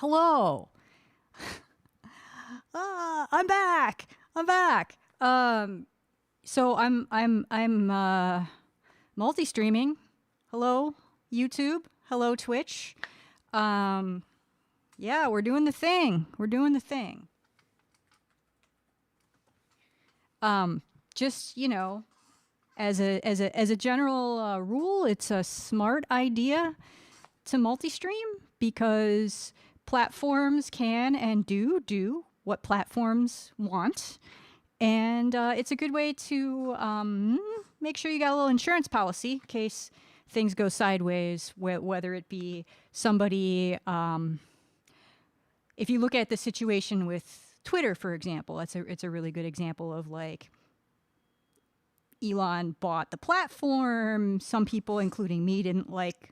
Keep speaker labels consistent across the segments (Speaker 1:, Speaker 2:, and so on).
Speaker 1: Hello. I'm back. I'm back. So I'm multi-streaming. Hello, YouTube. Hello, Twitch. Yeah, we're doing the thing. We're doing the thing. Just, you know, as a general rule, it's a smart idea to multi-stream because platforms can and do what platforms want. And it's a good way to make sure you got a little insurance policy in case things go sideways, whether it be somebody, if you look at the situation with Twitter, for example, it's a really good example of like, Elon bought the platform. Some people, including me, didn't like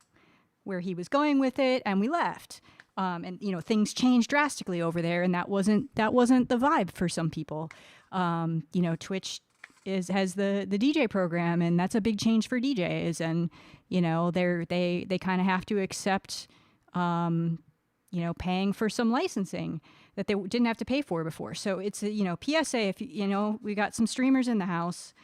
Speaker 1: where he was going with it, and we left. And you know, things changed drastically over there, and that wasn't the vibe for some people. You know, Twitch has the DJ program, and that's a big change for DJs. And you know, they kind of have to accept, you know, paying for some licensing that they didn't have to pay for before. So it's a, you know, PSA. If you know, we got some streamers in the house.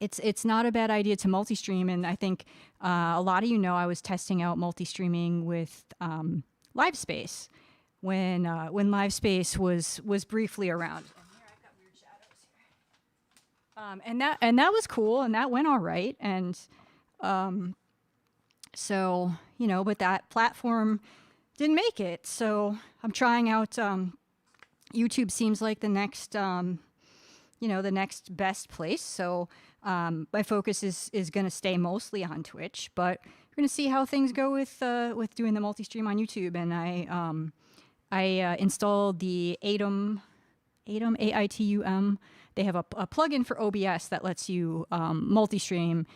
Speaker 1: It's not a bad idea to multi-stream, and I think a lot of you know I was testing out multi-streaming with LiveSpace when LiveSpace was briefly around. And here I've got weird shadows here. And that was cool, and that went all right. And so you know, but that platform didn't make it. So I'm trying out. YouTube seems like the next. You know, the next best place. So my focus is going to stay mostly on Twitch, but we're going to see how things go with doing the multi-stream on YouTube. And I installed the Atom, AITUM. They have a plugin for OBS that lets you multi-stream.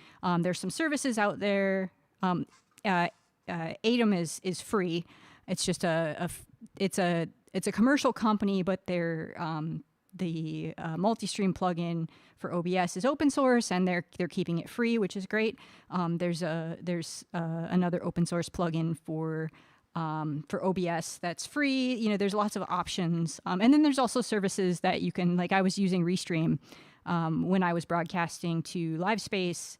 Speaker 1: There's some services out there. Atom is free. It's just it's a commercial company, but they're the multi-stream plugin for OBS is open source, and they're keeping it free, which is great. There's another open source plugin for OBS that's free. You know, there's lots of options, and then there's also services that you can, like I was using Restream when I was broadcasting to LiveSpace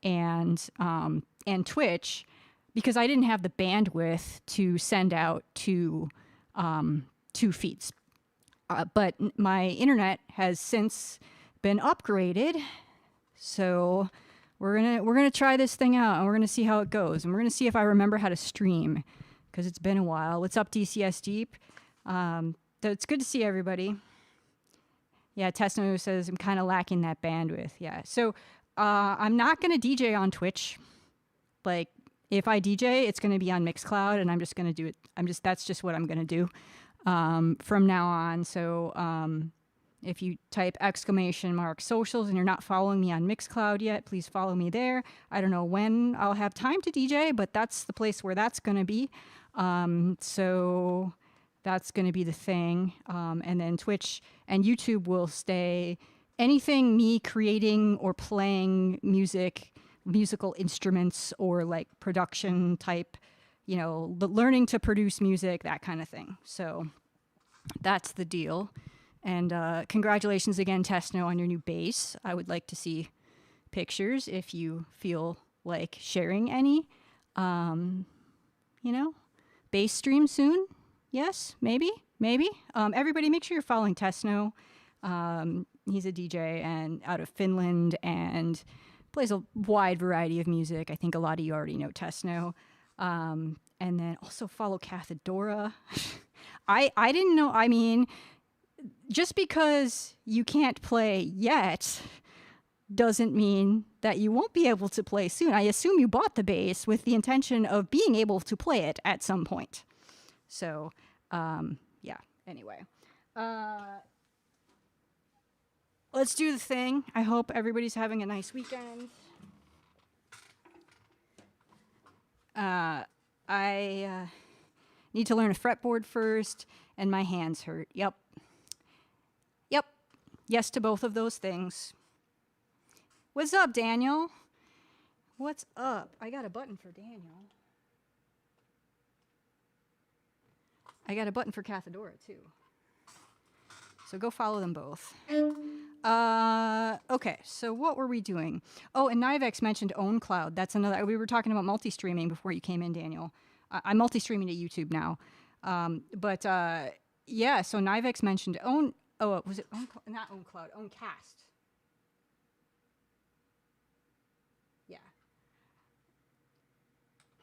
Speaker 1: and Twitch, because I didn't have the bandwidth to send out two feeds. But my internet has since been upgraded, so we're gonna try this thing out, and we're gonna see how it goes, and we're gonna see if I remember how to stream, because it's been a while. What's up, DCS Deep? It's good to see everybody. Yeah, Tesno says I'm kind of lacking that bandwidth. Yeah, so I'm not gonna DJ on Twitch. Like, if I DJ, it's gonna be on Mixcloud, and I'm just gonna do it. That's just what I'm gonna do. From now on. So if you type !socials and you're not following me on Mixcloud yet, please follow me there. I don't know when I'll have time to DJ, but that's the place where that's going to be. So that's going to be the thing. And then Twitch and YouTube will stay anything me creating or playing musical instruments, or like production type, you know, the learning to produce music, that kind of thing. So that's the deal. And congratulations again, Tesno, on your new bass. I would like to see pictures if you feel like sharing any. You know, bass stream soon. Yes, maybe. Everybody make sure you're following Tesno. He's a DJ and out of Finland and plays a wide variety of music. I think a lot of you already know Tesno. And then also follow Cathedora. I didn't know, I mean, just because you can't play yet doesn't mean that you won't be able to play soon. I assume you bought the bass with the intention of being able to play it at some point. So, yeah, anyway. Let's do the thing. I hope everybody's having a nice weekend. I need to learn a fretboard first, and my hands hurt. Yep. Yes to both of those things. What's up, Daniel? What's up? I got a button for Daniel. I got a button for Cathedora too. So go follow them both. Okay, so what were we doing? Oh, and Nivex mentioned OwnCloud. That's another. We were talking about multi-streaming before you came in, Daniel. I'm multi-streaming to YouTube now. Yeah, so Nivex mentioned was it not OwnCloud, OwnCast. Yeah.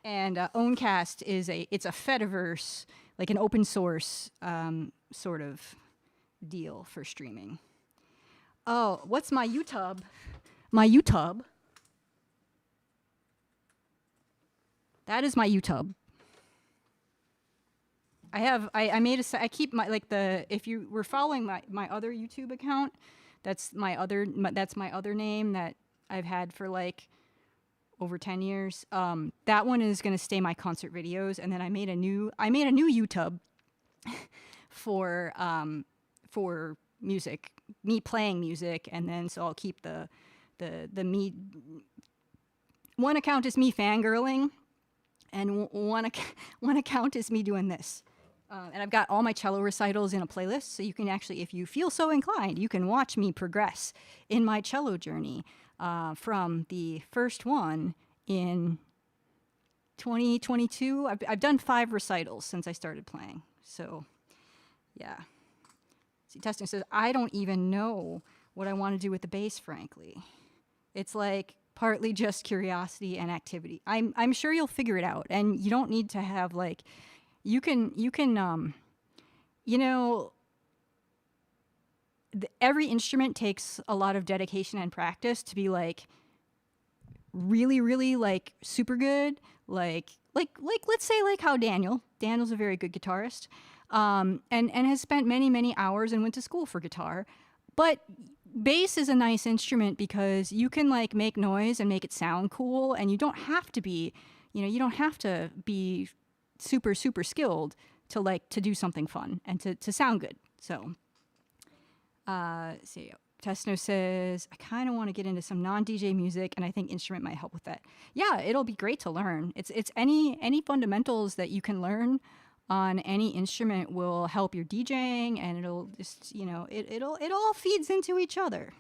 Speaker 1: And OwnCast it's a Fediverse, like an open source sort of deal for streaming. Oh, what's my YouTube? My YouTube. That is my YouTube. I keep my, like if you were following my other YouTube account, that's my other name that I've had for like over 10 years. That one is going to stay my concert videos. And then I made a new YouTube for music, me playing music. And then, so I'll keep the me, one account is me fangirling and one account is me doing this. And I've got all my cello recitals in a playlist, so you can actually, if you feel so inclined, you can watch me progress in my cello journey from the first one in 2022. I've done 5 recitals since I started playing, so yeah. See, Testing says, I don't even know what I want to do with the bass, frankly. It's like partly just curiosity and activity. I'm sure you'll figure it out, and you don't need to have like, you can you know, every instrument takes a lot of dedication and practice to be like really, really like super good. Like let's say like how Daniel's a very good guitarist, and has spent many hours and went to school for guitar. But bass is a nice instrument because you can like make noise and make it sound cool, and you don't have to be, you don't have to be super skilled to do something fun and to sound good. So see, Tesno says, I kind of want to get into some non-DJ music, and I think instrument might help with that. Yeah, it'll be great to learn. It's any fundamentals that you can learn on any instrument will help your DJing, and it'll just, it all feeds into each other.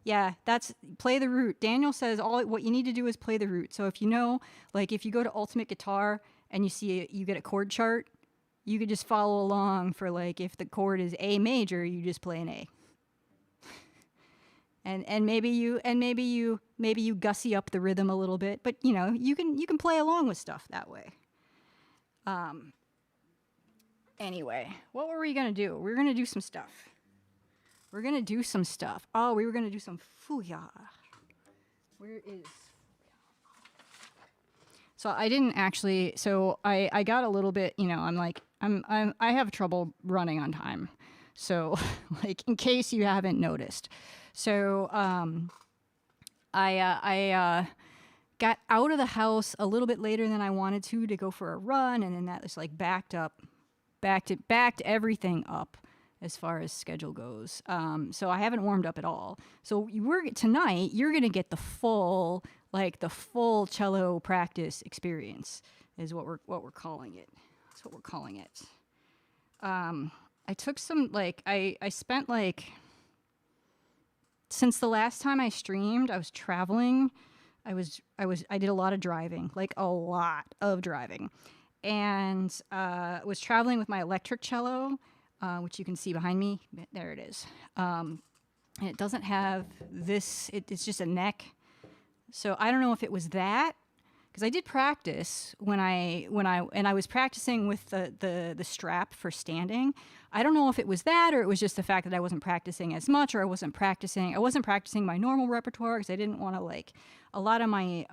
Speaker 1: Yeah, that's play the root. Daniel says what you need to do is play the root. So if if you go to Ultimate Guitar and you get a chord chart, you could just follow along for like, if the chord is A major, you just play an A. And maybe you gussy up the rhythm a little bit, but you can play along with stuff that way. Anyway, what were we gonna do? We were gonna do some stuff. Oh, we were going to do some Feuillard. Where is Feuillard? So I didn't actually, I got a little bit, I have trouble running on time. So like, in case you haven't noticed. So I got out of the house a little bit later than I wanted to go for a run. And then that was like backed everything up as far as schedule goes. So I haven't warmed up at all. So tonight, you're going to get the full cello practice experience is what we're calling it. That's what we're calling it. I took some, I spent since the last time I streamed, I was traveling. I did a lot of driving, and was traveling with my electric cello, which you can see behind me. There it is. And it doesn't have this, it's just a neck. So I don't know if it was that, because I did practice when I was practicing with the strap for standing. I don't know if it was that, or it was just the fact that I wasn't practicing as much, or I wasn't practicing my normal repertoire, because I didn't want to a lot of my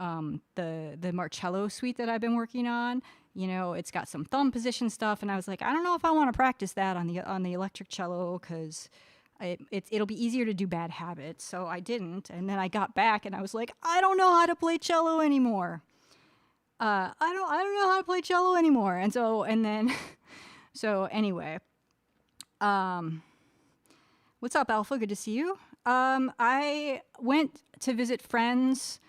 Speaker 1: the Marcello suite that I've been working on. It's got some thumb position stuff, and I was like, I don't know if I want to practice that on the electric cello, because it'll be easier to do bad habits. So I didn't, and then I got back, and I was like, I don't know how to play cello anymore. I don't know how to play cello anymore, and then so anyway, what's up, Alpha? Good to see you. I went to visit friends.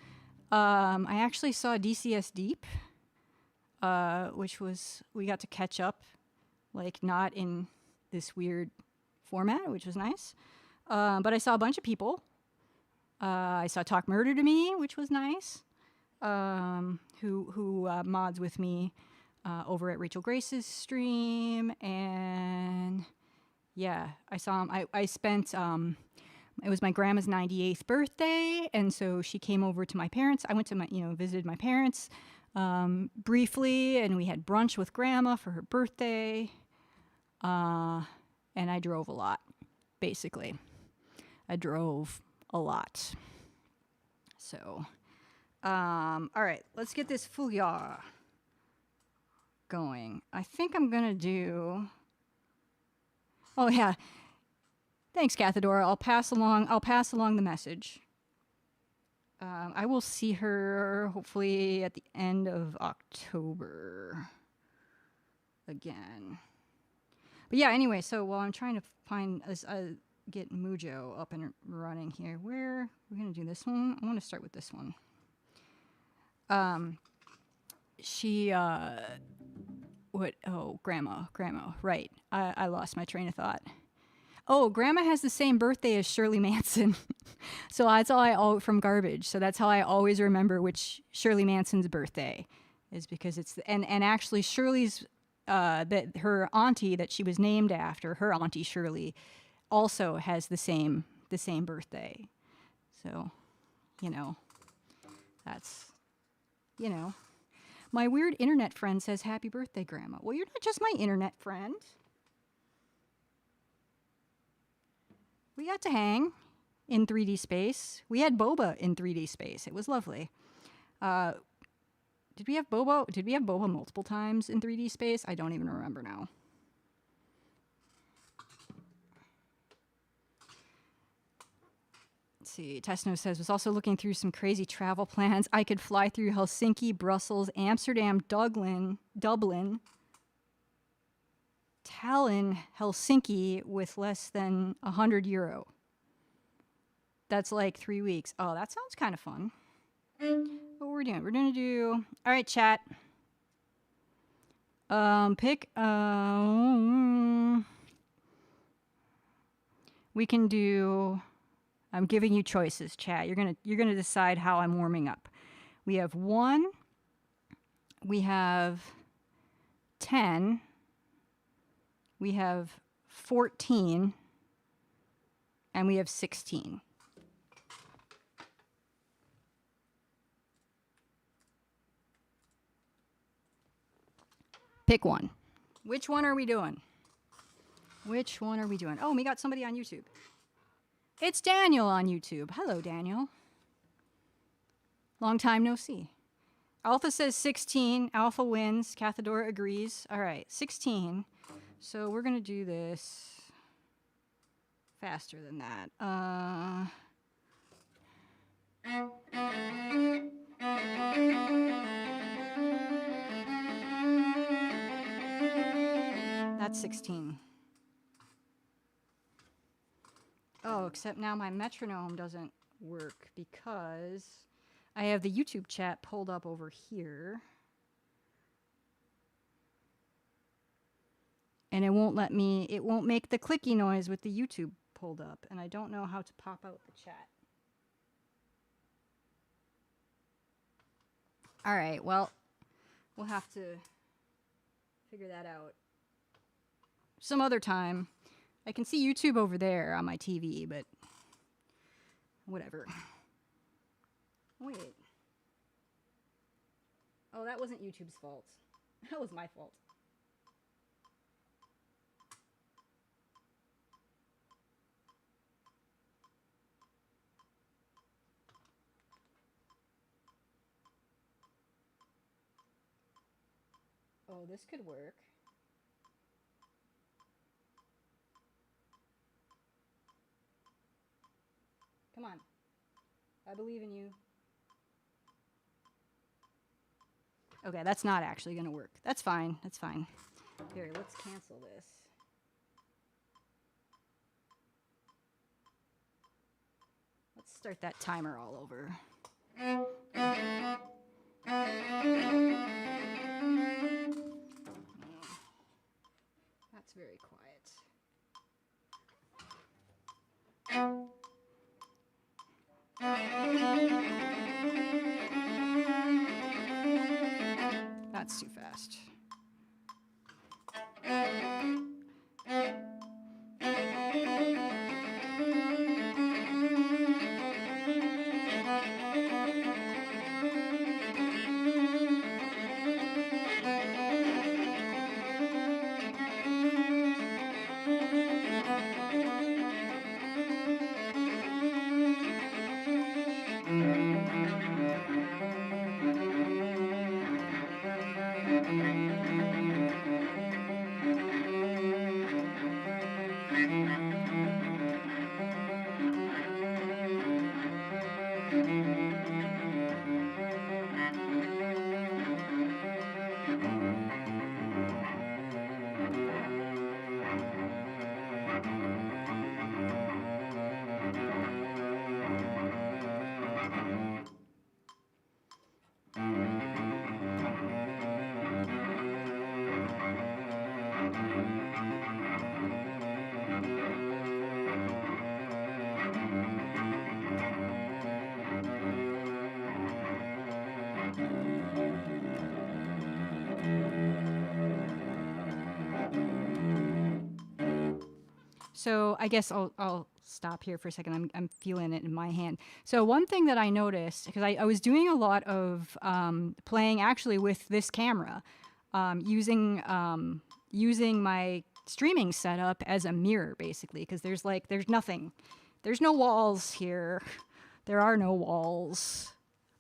Speaker 1: I actually saw DCS Deep. which was, we got to catch up, like not in this weird format, which was nice. But I saw a bunch of people. I saw Talk Murder to Me, which was nice. Who mods with me over at Rachel Grace's stream, and yeah, I saw him. I spent it was my grandma's 98th birthday, and so she came over to my parents. I went to visited my parents briefly, and we had brunch with grandma for her birthday. And I drove a lot, basically. I drove a lot. So, all right, let's get this Feuillard going. I think I'm gonna do. Oh yeah, thanks, Cathadora. I'll pass along the message. I will see her hopefully at the end of October again. But yeah, anyway, so while I'm trying to find get Mujo up and running here, we're gonna do this one. I want to start with this one. Grandma, right. I lost my train of thought. Oh, Grandma has the same birthday as Shirley Manson. So that's from Garbage. So that's how I always remember which Shirley Manson's birthday is, because it's, and actually Shirley's, that her auntie that she was named after, her Auntie Shirley, also has the same birthday. So, that's, my weird internet friend says, happy birthday, Grandma. Well, you're not just my internet friend. We got to hang in 3D space. We had boba in 3D space. It was lovely. Did we have boba? Did we have boba multiple times in 3D space? I don't even remember now. Let's see. Tesno says, was also looking through some crazy travel plans. I could fly through Helsinki, Brussels, Amsterdam, Dublin, Tallinn, Helsinki with less than €100. That's like 3 weeks. Oh, that sounds kind of fun. What we're doing? We're gonna do. All right, chat. Pick. We can do. I'm giving you choices, chat. You're gonna decide how I'm warming up. We have 1. We have 10. We have 14. And we have 16. Pick one. Which one are we doing? Which one are we doing? Oh, we got somebody on YouTube. It's Daniel on YouTube. Hello, Daniel. Long time no see. Alpha says 16. Alpha wins. Cathadora agrees. All right, 16. So we're going to do this faster than that. That's 16. Oh, except now my metronome doesn't work because I have the YouTube chat pulled up over here. And it won't make the clicky noise with the YouTube pulled up. And I don't know how to pop out the chat. All right, well, we'll have to figure that out some other time. I can see YouTube over there on my TV, but whatever. Wait. Oh, that wasn't YouTube's fault. That was my fault. Oh, this could work. Come on. I believe in you. Okay, that's not actually going to work. That's fine. That's fine. Here, let's cancel this. Let's start that timer all over. very quiet. That's too fast. So I guess I'll stop here for a second. I'm feeling it in my hand. So one thing that I noticed, because I was doing a lot of playing actually with this camera, using my streaming setup as a mirror, basically, because there's nothing. There's no walls here. There are no walls.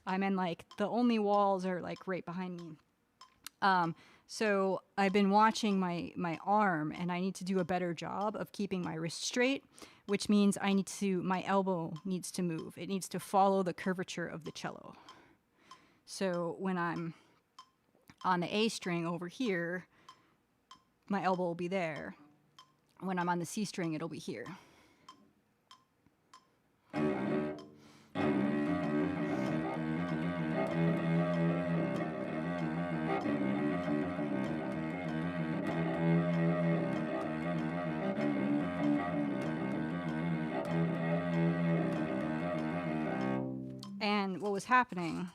Speaker 1: I mean, like, the only walls are, like, right behind me. So I've been watching my arm, and I need to do a better job of keeping my wrist straight, which means my elbow needs to move. It needs to follow the curvature of the cello. So when I'm on the A string over here, my elbow will be there. When I'm on the C string, it'll be here. And what was happening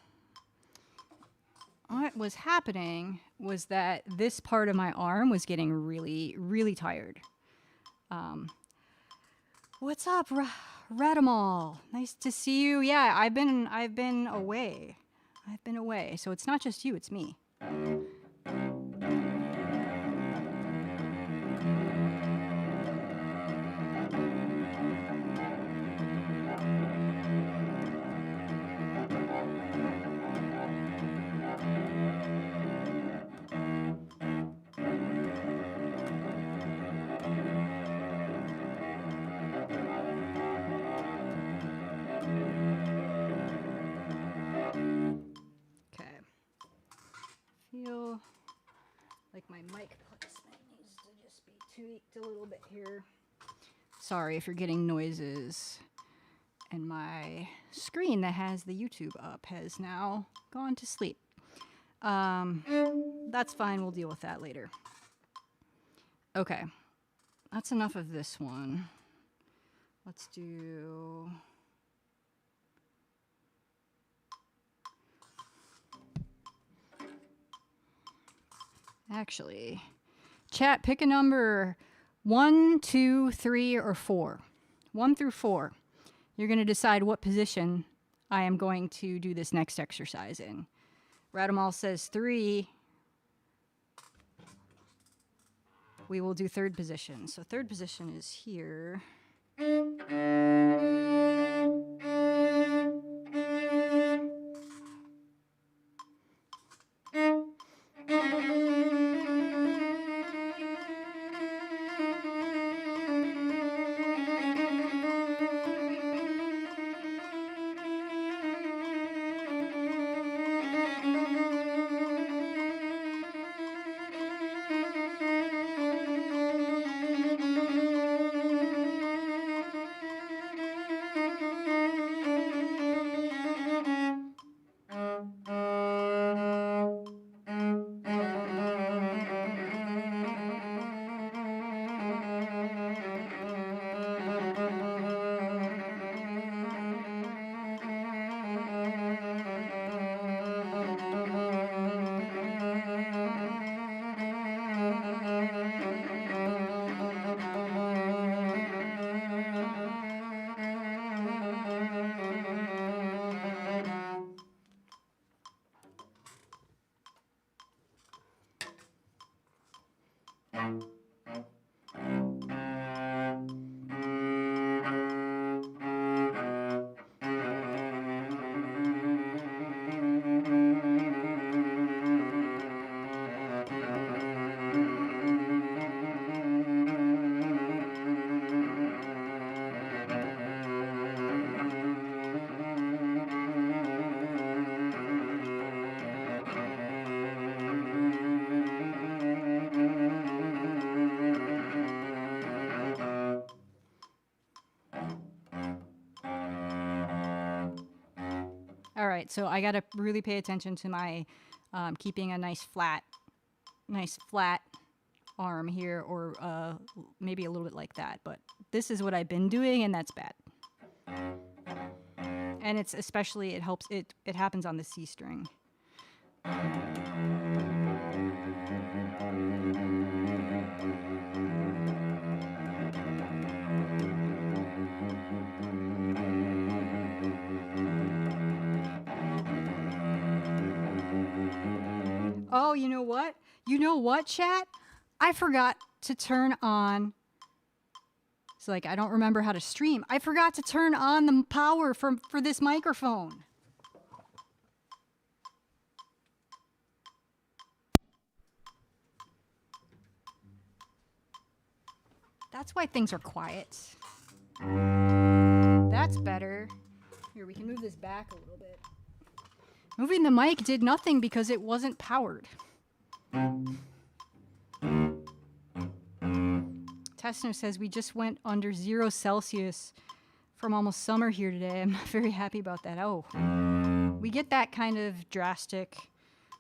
Speaker 1: was that this part of my arm was getting really, really tired. What's up, Radamal? Nice to see you. Yeah, I've been away. So it's not just you, it's me. Feel like my mic placement needs to just be tweaked a little bit here. Sorry if you're getting noises. And my screen that has the YouTube up has now gone to sleep. That's fine, we'll deal with that later. Okay, that's enough of this one. Let's do... Actually, chat, pick a number 1, 2, 3, or 4. 1 through 4. You're going to decide what position I am going to do this next exercise in. Radamal says 3. We will do third position. So third position is here. right. So I got to really pay attention to my keeping a nice flat arm here, or maybe a little bit like that. But this is what I've been doing, and that's bad. And it's especially, it helps, it happens on the C string. Oh, you know what? You know what, chat? I forgot to turn on. It's like I don't remember how to stream. I forgot to turn on the power for this microphone. That's why things are quiet. That's better. Here, we can move this back a little bit. Moving the mic did nothing because it wasn't powered. Tessno says we just went under 0 Celsius from almost summer here today. I'm not very happy about that. Oh, we get that kind of drastic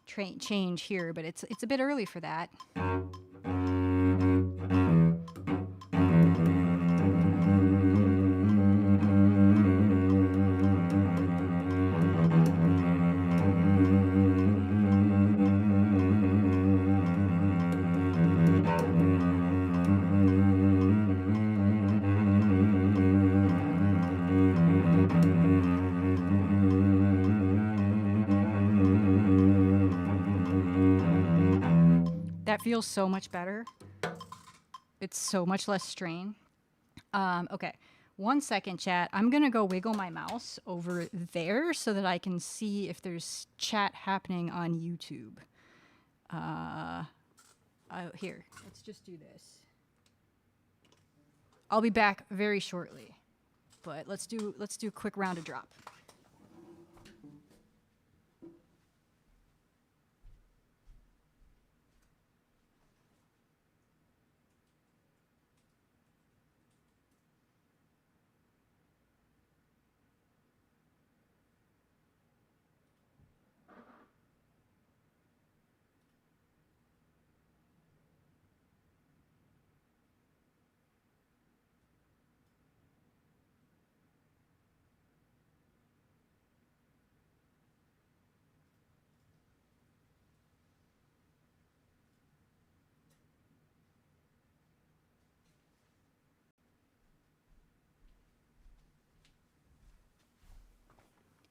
Speaker 1: change here, but it's a bit early for that. That feels so much better. It's so much less strain. Okay, 1 second, chat. I'm gonna go wiggle my mouse over there so that I can see if there's chat happening on YouTube. Here, let's just do this. I'll be back very shortly, but let's do a quick round of drop.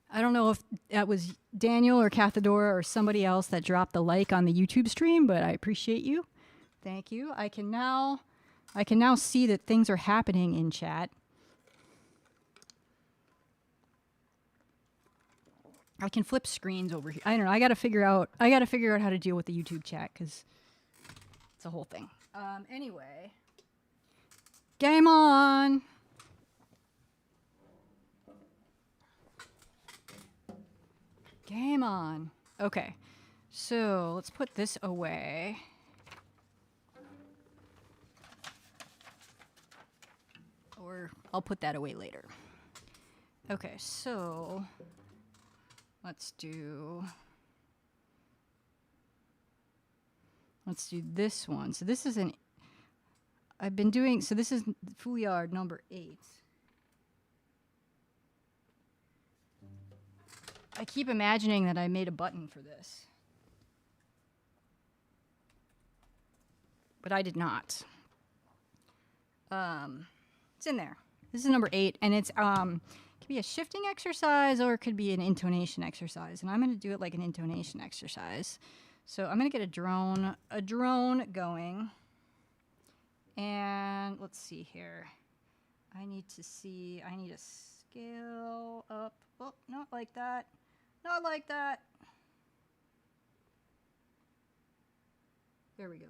Speaker 1: I don't know if that was Daniel or Cathadora or somebody else that dropped the like on the YouTube stream, but I appreciate you. Thank you. I can now see that things are happening in chat. I can flip screens over here. I don't know. I got to figure out how to deal with the YouTube chat because it's a whole thing. Anyway, game on. Game on. Okay, so let's put this away. Or I'll put that away later. Okay, so let's do this one. So this is this is Feuillard number 8. I keep imagining that I made a button for this, but I did not. It's in there. This is number 8, and it's could be a shifting exercise or it could be an intonation exercise, and I'm going to do it like an intonation exercise. So I'm going to get a drone going, and let's see here. I need a scale up. Oh, not like that. Not like that. There we go.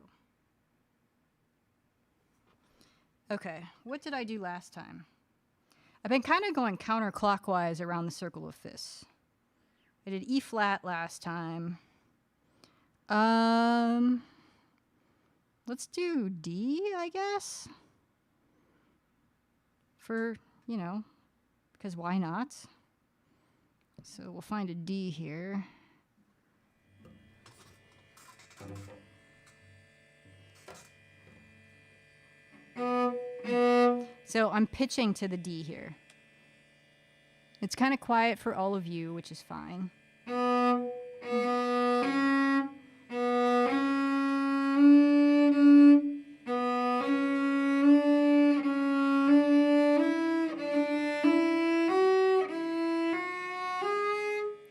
Speaker 1: Okay, what did I do last time? I've been kind of going counterclockwise around the circle of fifths. I did E flat last time. Let's do D, I guess. For, because why not? So we'll find a D here. So I'm pitching to the D here. It's kind of quiet for all of you, which is fine.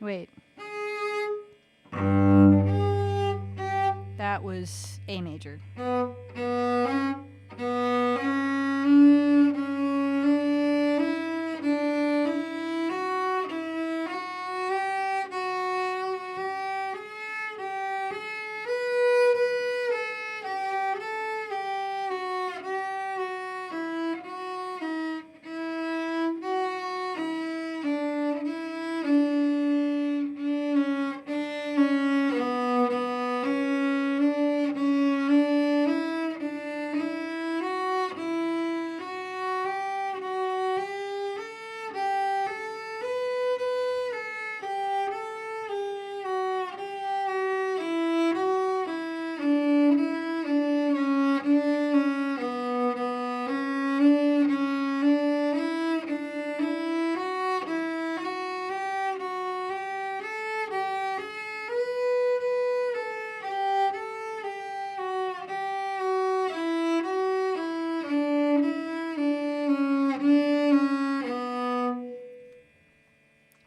Speaker 1: Wait. That was A major.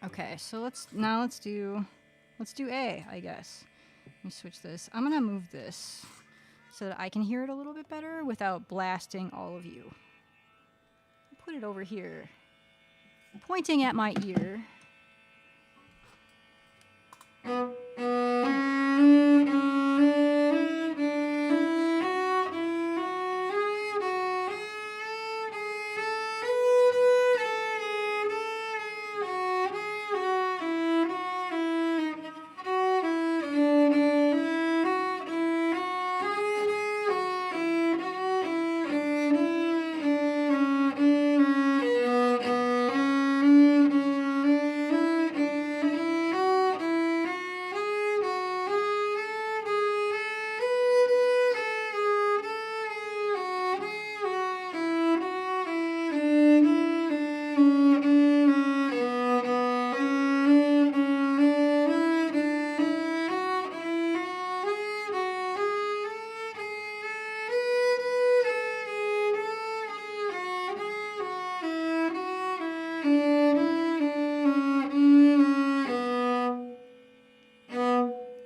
Speaker 1: Okay, so let's do A, I guess. Let me switch this. I'm gonna move this so that I can hear it a little bit better without blasting all of you. Put it over here, pointing at my ear.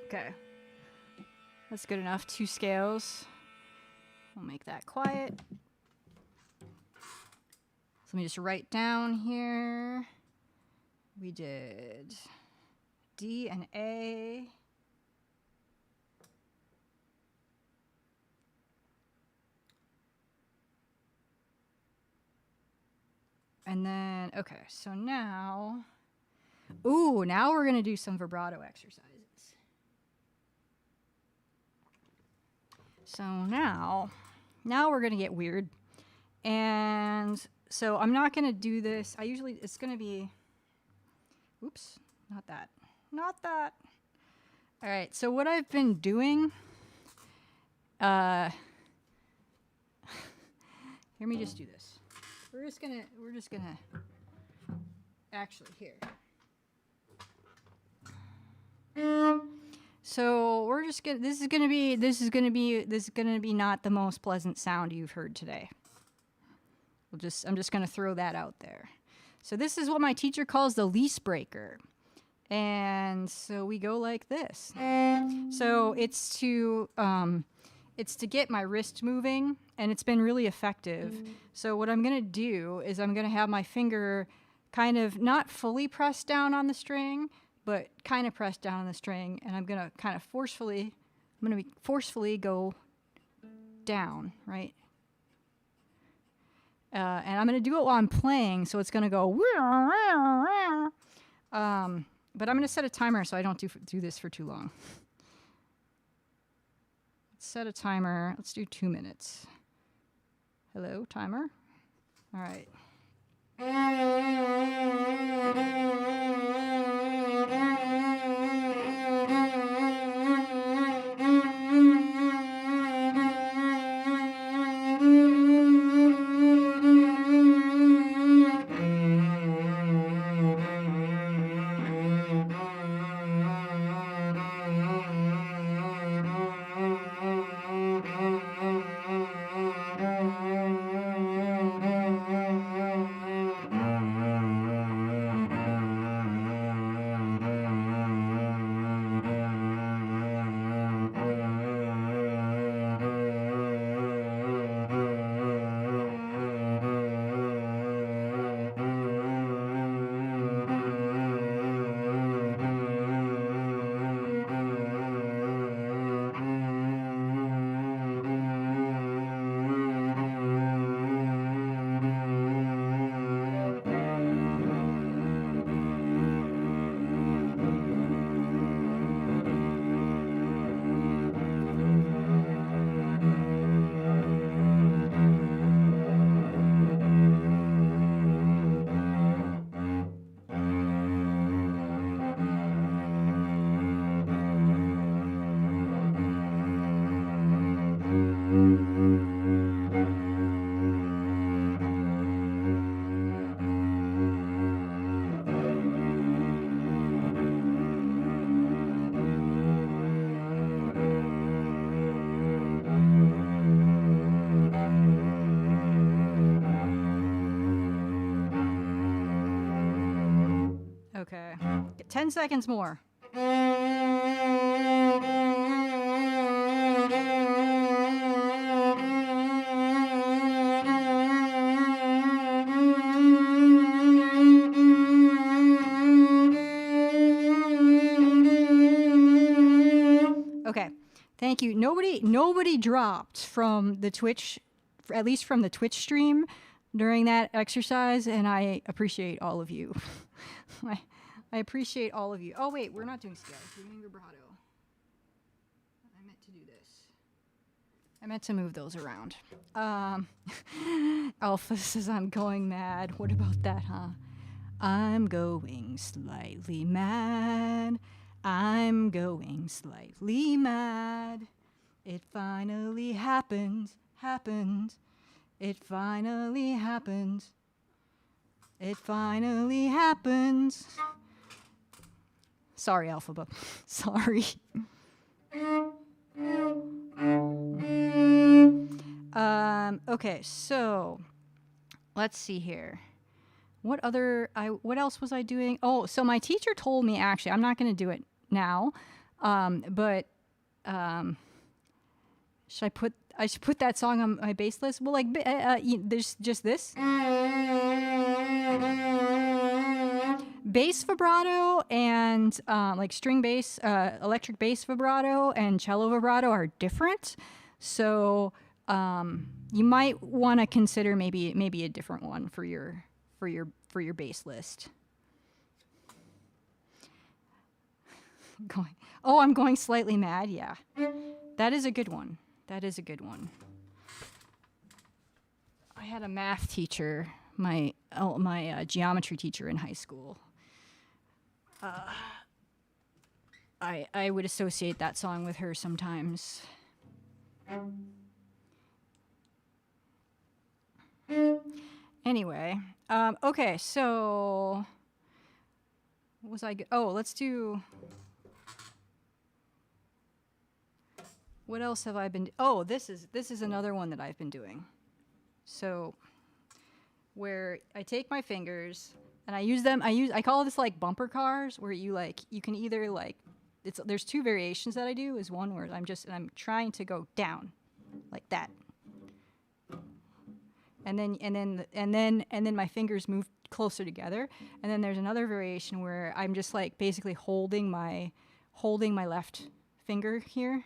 Speaker 1: Okay, that's good enough. 2 scales. We'll make that quiet. So let me just write down here. We did D and A. And then, okay, so now, now we're going to do some vibrato exercises. So now we're going to get weird. And so I'm not going to do this. It's going to be, oops, not that. All right, so what I've been doing, let me just do this. We're just gonna, actually, here. So we're just gonna, this is gonna be not the most pleasant sound you've heard today. I'm just gonna throw that out there. So this is what my teacher calls the lease breaker. And so we go like this. So it's to get my wrist moving, and it's been really effective. So what I'm going to do is I'm going to have my finger kind of not fully pressed down on the string, but kind of pressed down on the string, and I'm going to kind of forcefully go down, right? And I'm going to do it while I'm playing, so it's going to go. But I'm going to set a timer so I don't do this for too long. Let's set a timer. Let's do 2 minutes. Hello, timer. All right. 10 seconds more. Okay, thank you. Nobody dropped from the Twitch, at least from the Twitch stream during that exercise, and I appreciate all of you. I appreciate all of you. Oh wait, we're not doing scales. We're doing vibrato. I meant to do this. I meant to move those around. Alpha says I'm going mad. What about that, huh? I'm going slightly mad. I'm going slightly mad. It finally happened. It finally happened. It finally happened. Sorry, Alphaba. Sorry. Okay, so let's see here. What else was I doing? Oh, so my teacher told me, actually, I'm not going to do it now, but I should put that song on my bass list. Well, like, there's just this. Bass vibrato and like string bass, electric bass vibrato and cello vibrato are different. So you might want to consider maybe a different one for your bass list. I'm going slightly mad. Yeah, that is a good one. That is a good one. I had a math teacher, my geometry teacher in high school. I would associate that song with her sometimes. Anyway, okay, so what was I? Let's do. What else have I been? This is another one that I've been doing. So, where I take my fingers and I use them. I call this like bumper cars, where you can either like, there's two variations that I do. Is one where I'm trying to go down, like that, and then my fingers move closer together. And then there's another variation where I'm just like basically holding my left finger here.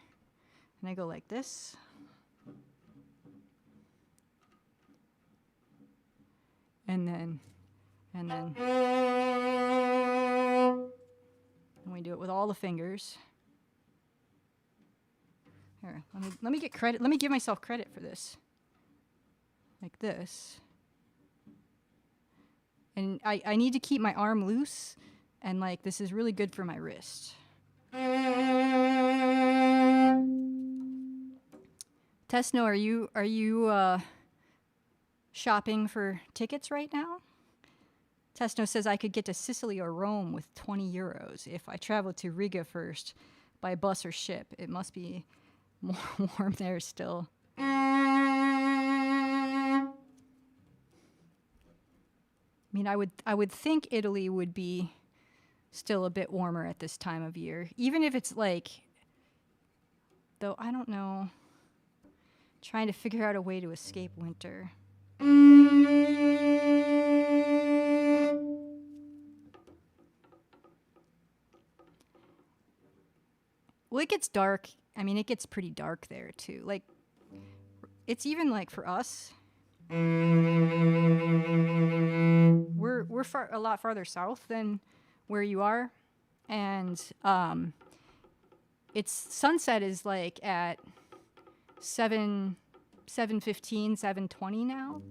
Speaker 1: And I go like this. And we do it with all the fingers. Here, let me get credit. Let me give myself credit for this. Like this. And I need to keep my arm loose, and like this is really good for my wrist. Tesno, are you shopping for tickets right now? Tesno says I could get to Sicily or Rome with 20 euros if I travel to Riga first by bus or ship. It must be more warm there still. I mean, I would think Italy would be still a bit warmer at this time of year, even if it's like, though I don't know. Trying to figure out a way to escape winter. Well, it gets dark. I mean, it gets pretty dark there too. Like, it's even like for us. We're a lot farther south than where you are, and its sunset is like at 7:15, 7:20 now.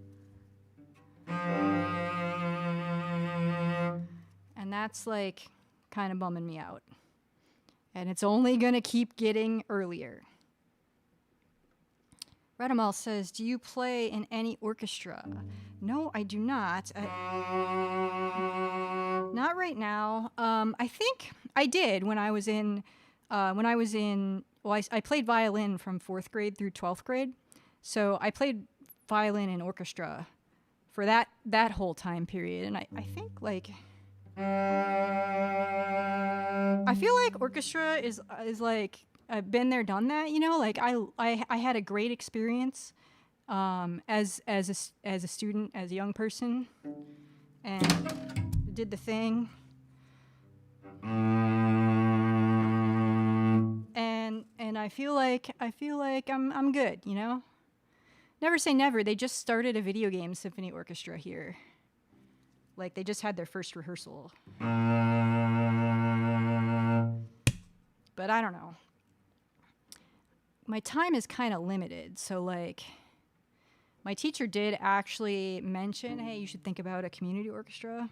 Speaker 1: And that's like kind of bumming me out. And it's only going to keep getting earlier. Radamal says, do you play in any orchestra? No, I do not. Not right now. I think I did when I was in, I played violin from 4th grade through 12th grade. So I played violin in orchestra for that whole time period. And I think like, I feel like orchestra is like I've been there, done that. You know, like I had a great experience as a student, as a young person, and did the thing. And I feel like I'm good, you know? Never say never. They just started a video game symphony orchestra here. Like they just had their first rehearsal. But I don't know. My time is kind of limited, so like my teacher did actually mention, hey, you should think about a community orchestra.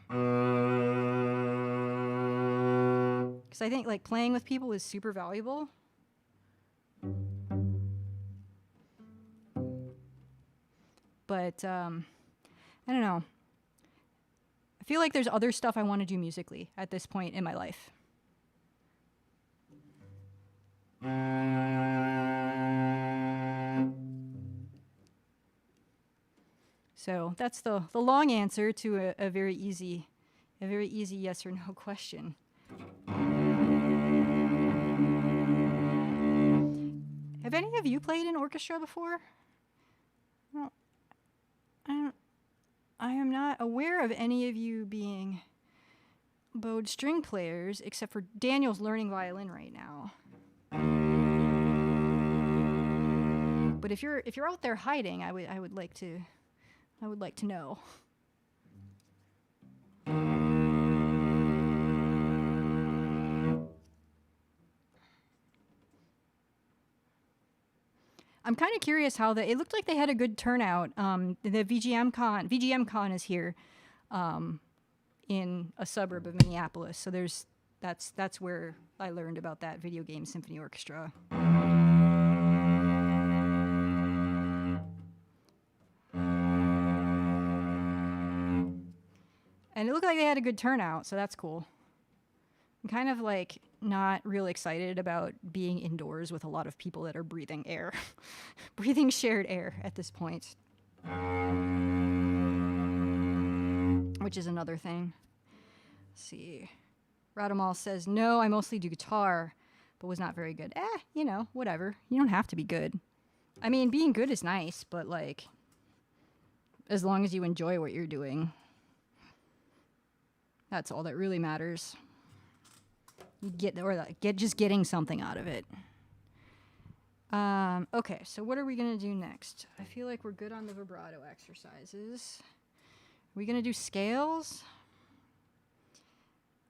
Speaker 1: Because I think like playing with people is super valuable. But I don't know. I feel like there's other stuff I want to do musically at this point in my life. So that's the long answer to a very easy yes or no question. Have any of you played in orchestra before? Well, I am not aware of any of you being bowed string players, except for Daniel's learning violin right now. But if you're out there hiding, I would like to know. I'm kind of curious how it looked like they had a good turnout. The VGM Con is here, in a suburb of Minneapolis. So that's where I learned about that video game symphony orchestra. And it looked like they had a good turnout, so that's cool. I'm kind of like not real excited about being indoors with a lot of people that are breathing air, breathing shared air at this point. Which is another thing. Let's see. Radamal says, no, I mostly do guitar, but was not very good. You know, whatever. You don't have to be good. I mean, being good is nice, but like, as long as you enjoy what you're doing, that's all that really matters. Just getting something out of it. Okay, so what are we gonna do next? I feel like we're good on the vibrato exercises. Are we gonna do scales?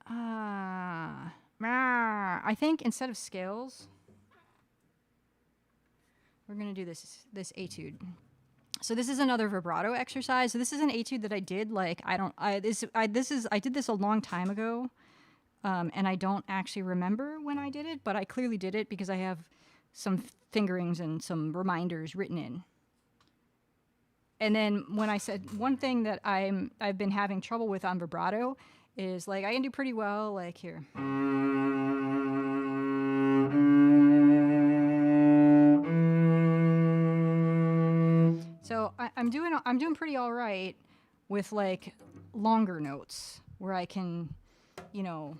Speaker 1: I think instead of scales, we're gonna do this etude. So this is another vibrato exercise. So this is an etude that I did. Like I did this a long time ago, and I don't actually remember when I did it, but I clearly did it because I have some fingerings and some reminders written in. And then when I said one thing that I've been having trouble with on vibrato is like I can do pretty well like here. So I'm doing pretty all right with like longer notes where I can, you know,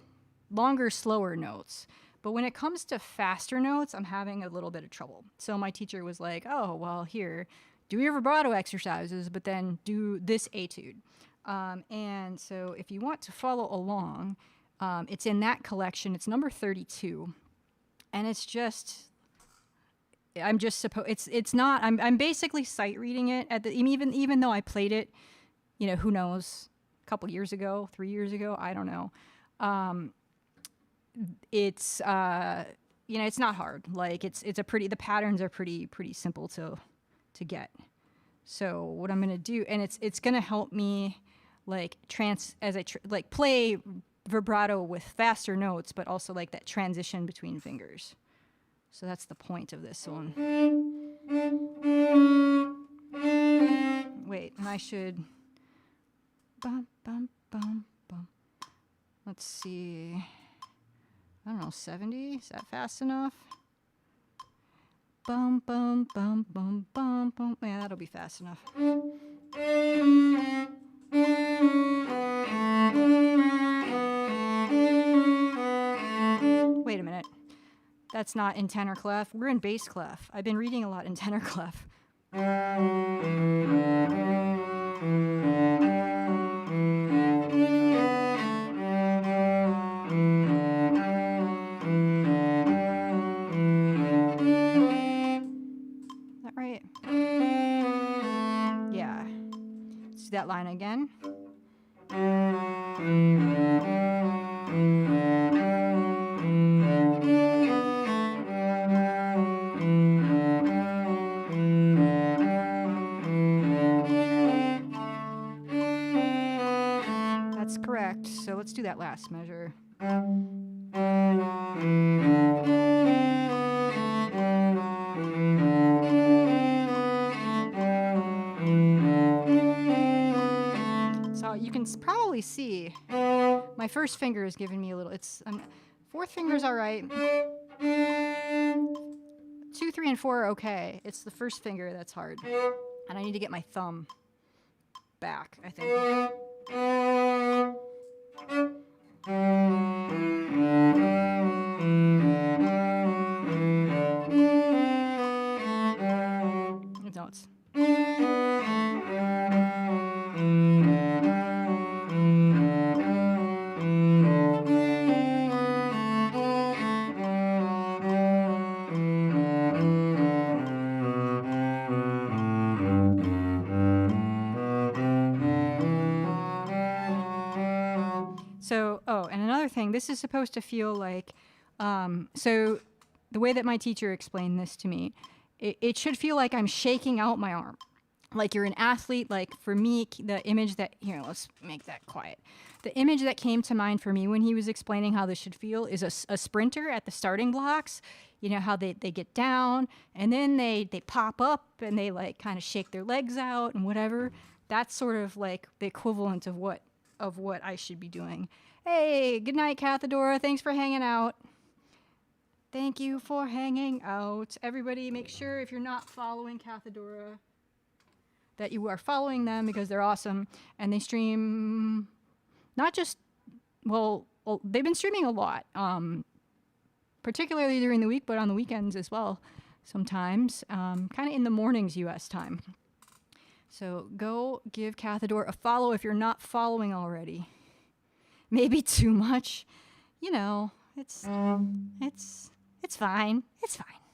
Speaker 1: longer, slower notes. But when it comes to faster notes, I'm having a little bit of trouble. So my teacher was like, oh, well, here, do your vibrato exercises, but then do this etude. And so if you want to follow along, it's in that collection. It's number 32. And it's just... I'm basically sight reading it even though I played it, you know, who knows, a couple years ago, 3 years ago, I don't know. It's you know, it's not hard. Like the patterns are pretty simple to get. So what I'm going to do, and it's going to help me like play vibrato with faster notes, but also like that transition between fingers. So that's the point of this one. Wait, and I should... Bum, bum, bum, bum. Let's see. I don't know, 70? Is that fast enough? Bum, bum, bum, bum, bum, bum. Yeah, that'll be fast enough. That's not in tenor clef. We're in bass clef. I've been reading a lot in tenor clef. Is that right? Yeah. Let's do that line again. That's correct. So let's do that last measure. So you can probably see my first finger is giving me a little, fourth finger's all right. 2, 3, and 4 are okay. It's the first finger that's hard. And I need to get my thumb back, I think. Notes. So, oh, and another thing, this is supposed to feel like, so the way that my teacher explained this to me, it should feel like I'm shaking out my arm. Like you're an athlete, like for me, the image that, here, let's make that quiet. The image that came to mind for me when he was explaining how this should feel is a sprinter at the starting blocks. You know how they get down and then they pop up and they like kind of shake their legs out and whatever. That's sort of like the equivalent of what I should be doing. Hey, good night, Cathedora. Thanks for hanging out. Thank you for hanging out. Everybody, make sure if you're not following Cathedora that you are following them because they're awesome. And they stream not just, well they've been streaming a lot, particularly during the week, but on the weekends as well sometimes, kind of in the mornings U.S. time. So go give Cathedora a follow if you're not following already. Maybe too much. You know, it's fine. It's fine.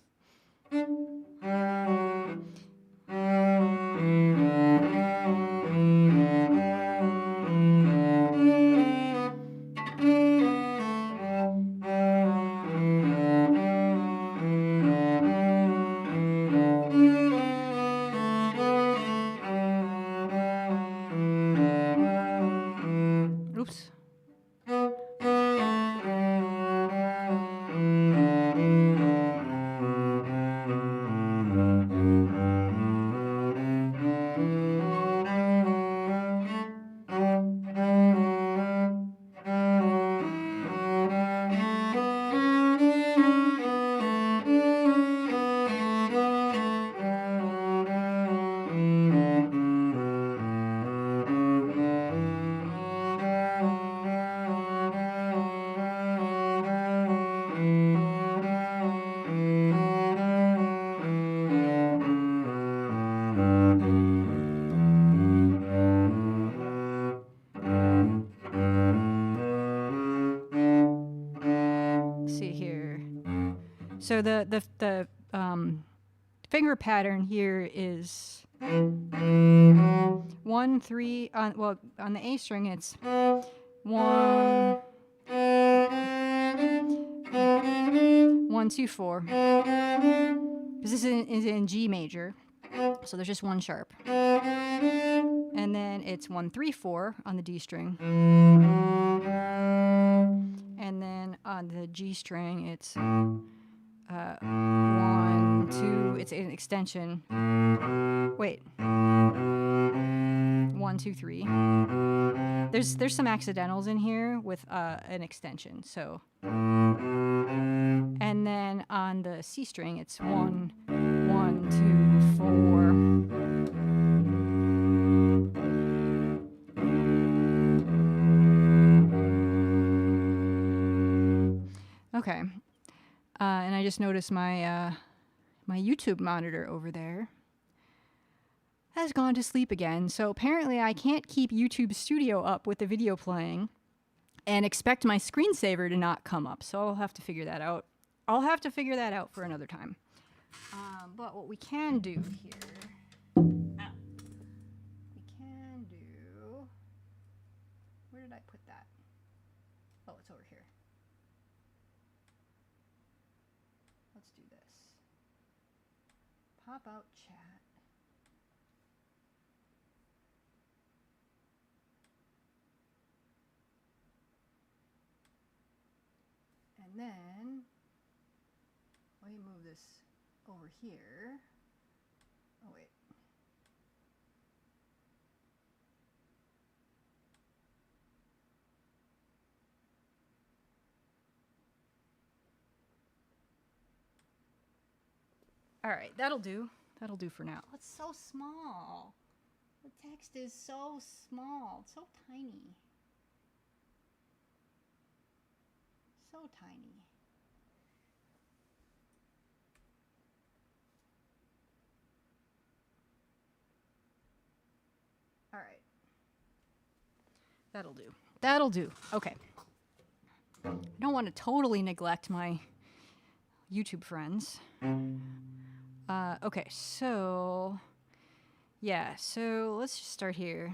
Speaker 1: Oops. So the finger pattern here is 1, 3. Well, on the A string it's 1, 1, 2, 4. Because this is in G major, so there's just one sharp. And then it's 1, 3, 4 on the D string. And then on the G string it's 1, 2, it's an extension. Wait. 1, 2, 3. There's some accidentals in here with an extension. So, and then on the C string it's 1, 1, 2, 4. Okay. And I I just noticed my my YouTube monitor over there has gone to sleep again. So apparently I can't keep YouTube Studio up with the video playing and expect my screensaver to not come up. So I'll have to figure that out. I'll have to figure that out for another time. But what we can do here, where did I put that? Oh, it's over here. Let's do this. Pop out chat. And then, let me move this over here. Oh, wait. All right, that'll do. That'll do for now. Oh, it's so small. The text is so small. It's so tiny. So tiny. All right. That'll do. That'll do. Okay. I don't want to totally neglect my YouTube friends. Okay, so yeah, so let's just start here.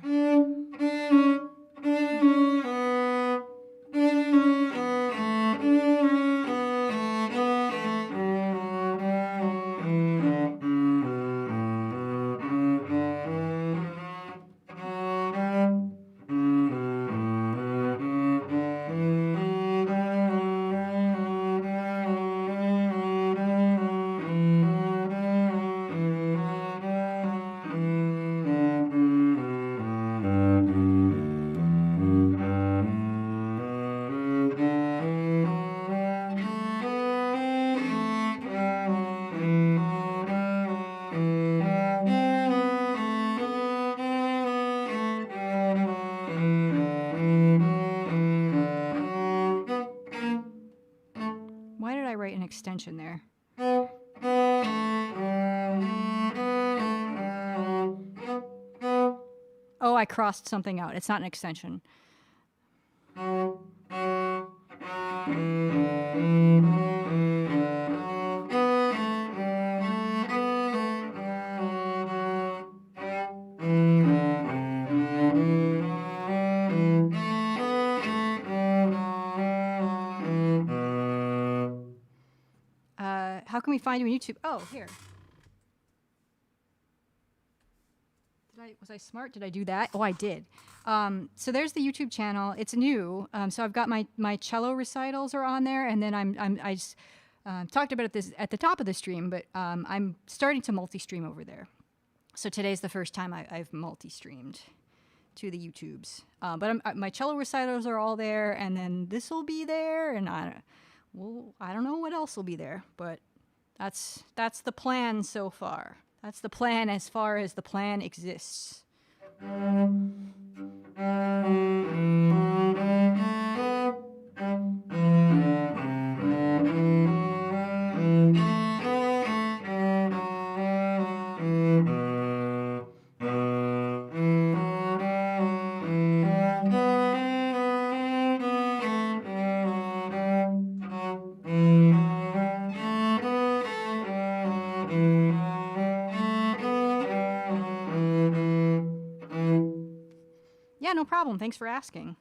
Speaker 1: Extension there. Oh, I crossed something out. It's not an extension. How can we find you on YouTube? Oh, here. Was I smart? Did I do that? Oh, I did. So there's the YouTube channel. It's new. So I've got my cello recitals are on there, and then I just talked about this at the top of the stream, but I'm starting to multi-stream over there. So today's the first time I've multi-streamed to the YouTubes. But my cello recitals are all there, and then this will be there, and I don't know what else will be there, but that's the plan so far. That's the plan as far as the plan exists. Yeah, no problem. Thanks for asking.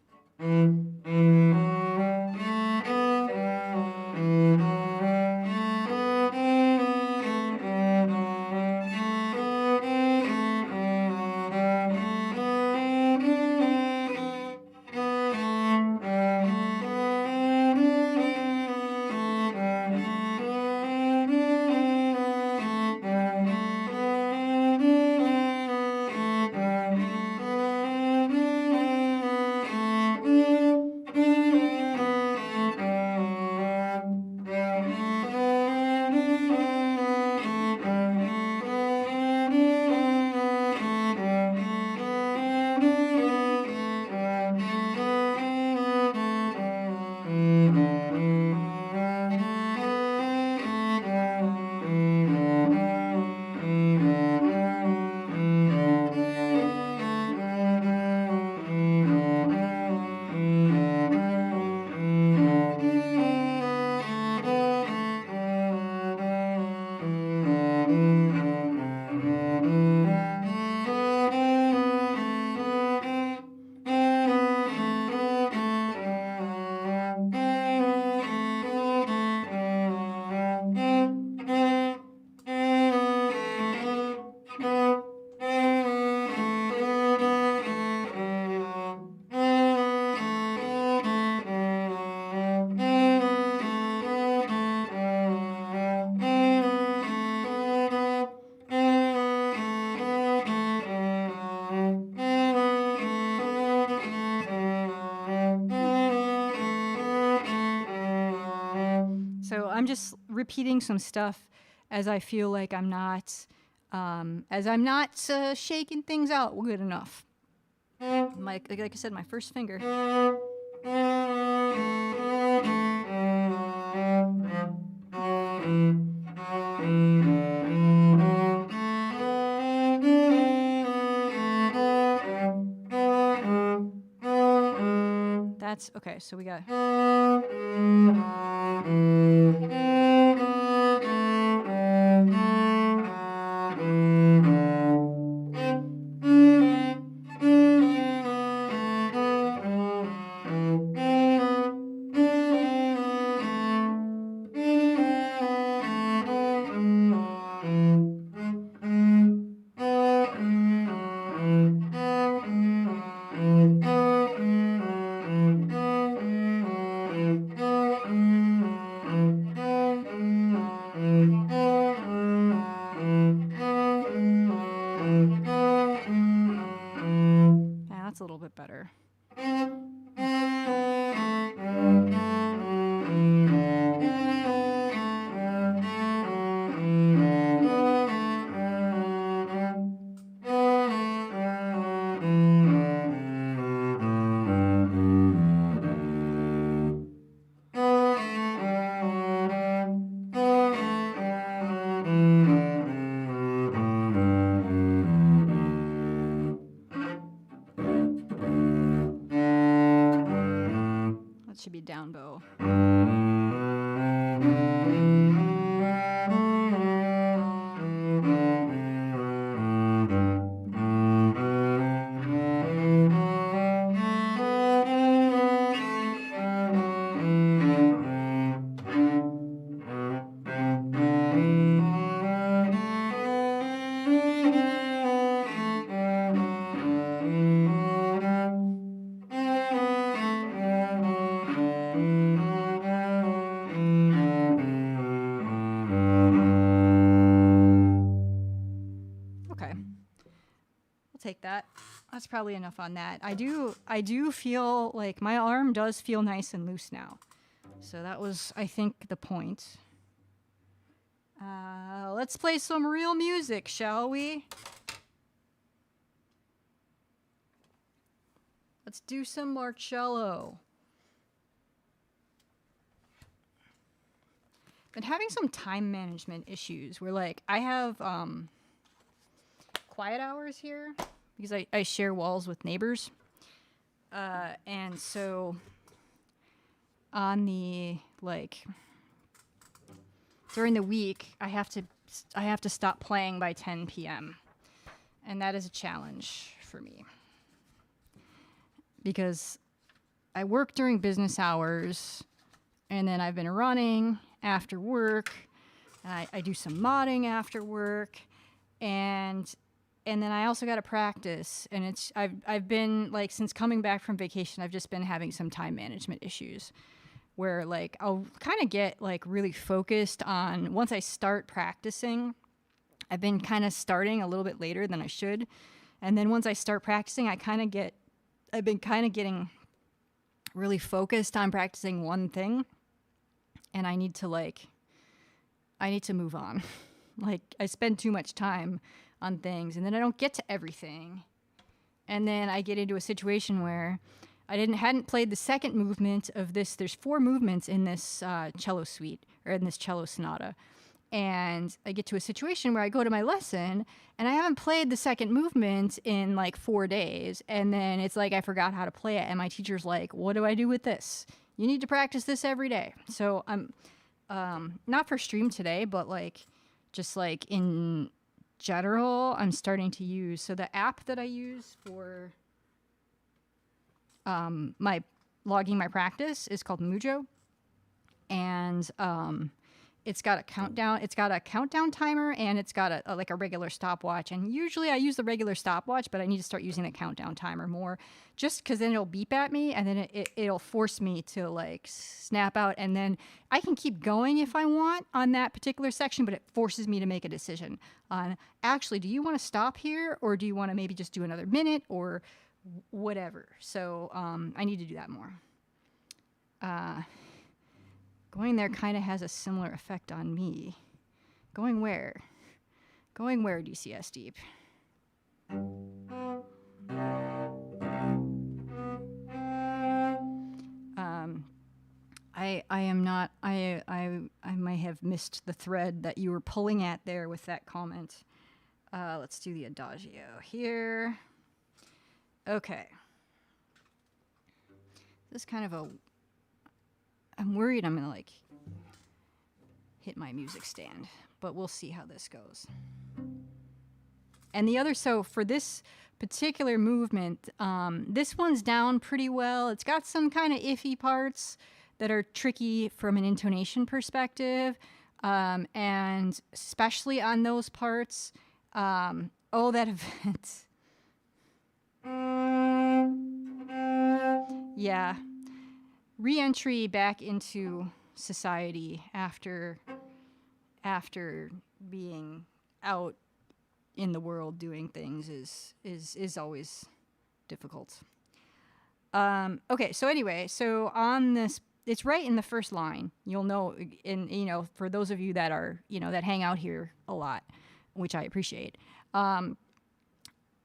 Speaker 1: I'm just repeating some stuff as I feel like I'm not shaking things out good enough. Like I said, my first finger. That's okay. So we got. That's a little bit better. Should be down bow. Take that. That's probably enough on that. I do feel like my arm does feel nice and loose now. So that was, I think, the point. Let's play some real music, shall we? Let's do some Marcello. Been having some time management issues where, like, I have quiet hours here because I share walls with neighbors. And so on the, like, during the week, I have to stop playing by 10 p.m. And that is a challenge for me because I work during business hours and then I've been running after work. I do some modding after work, and then I also got to practice. And I've been, like, since coming back from vacation, I've just been having some time management issues where, like, I'll kind of get, like, really focused on once I start practicing. I've been kind of starting a little bit later than I should, and then once I start practicing, I've been kind of getting really focused on practicing one thing. And I need to move on. Like, I spend too much time on things and then I don't get to everything. And then I get into a situation where I hadn't played the second movement of this. There's 4 movements in this cello suite, or in this cello sonata. And I get to a situation where I go to my lesson and I haven't played the second movement in like 4 days. And then it's like I forgot how to play it. And my teacher's like, what do I do with this? You need to practice this every day. So I'm not for stream today, but like just like in general, I'm starting to use. So the app that I use for my logging my practice is called Mujo, and it's got a countdown. It's got a countdown timer, and it's got a like a regular stopwatch. And usually I use the regular stopwatch, but I need to start using the countdown timer more, just because then it'll beep at me, and then it'll force me to like snap out, and then I can keep going if I want on that particular section, but it forces me to make a decision on actually, do you want to stop here, or do you want to maybe just do another minute or whatever. So I need to do that more. Going there kind of has a similar effect on me. Going where? Going where, DCS Deep? I am not, I might have missed the thread that you were pulling at there with that comment. Let's do the adagio here. Okay. This is kind of a, I'm worried I'm gonna like hit my music stand, but we'll see how this goes. And the other, so for this particular movement, this one's down pretty well. It's got some kind of iffy parts that are tricky from an intonation perspective, and especially on those parts. Oh, that event. Yeah. Re-entry back into society after being out in the world doing things is always difficult. Okay, so anyway, so on this, it's right in the first line. You'll know, for those of you that are, that hang out here a lot, which I appreciate,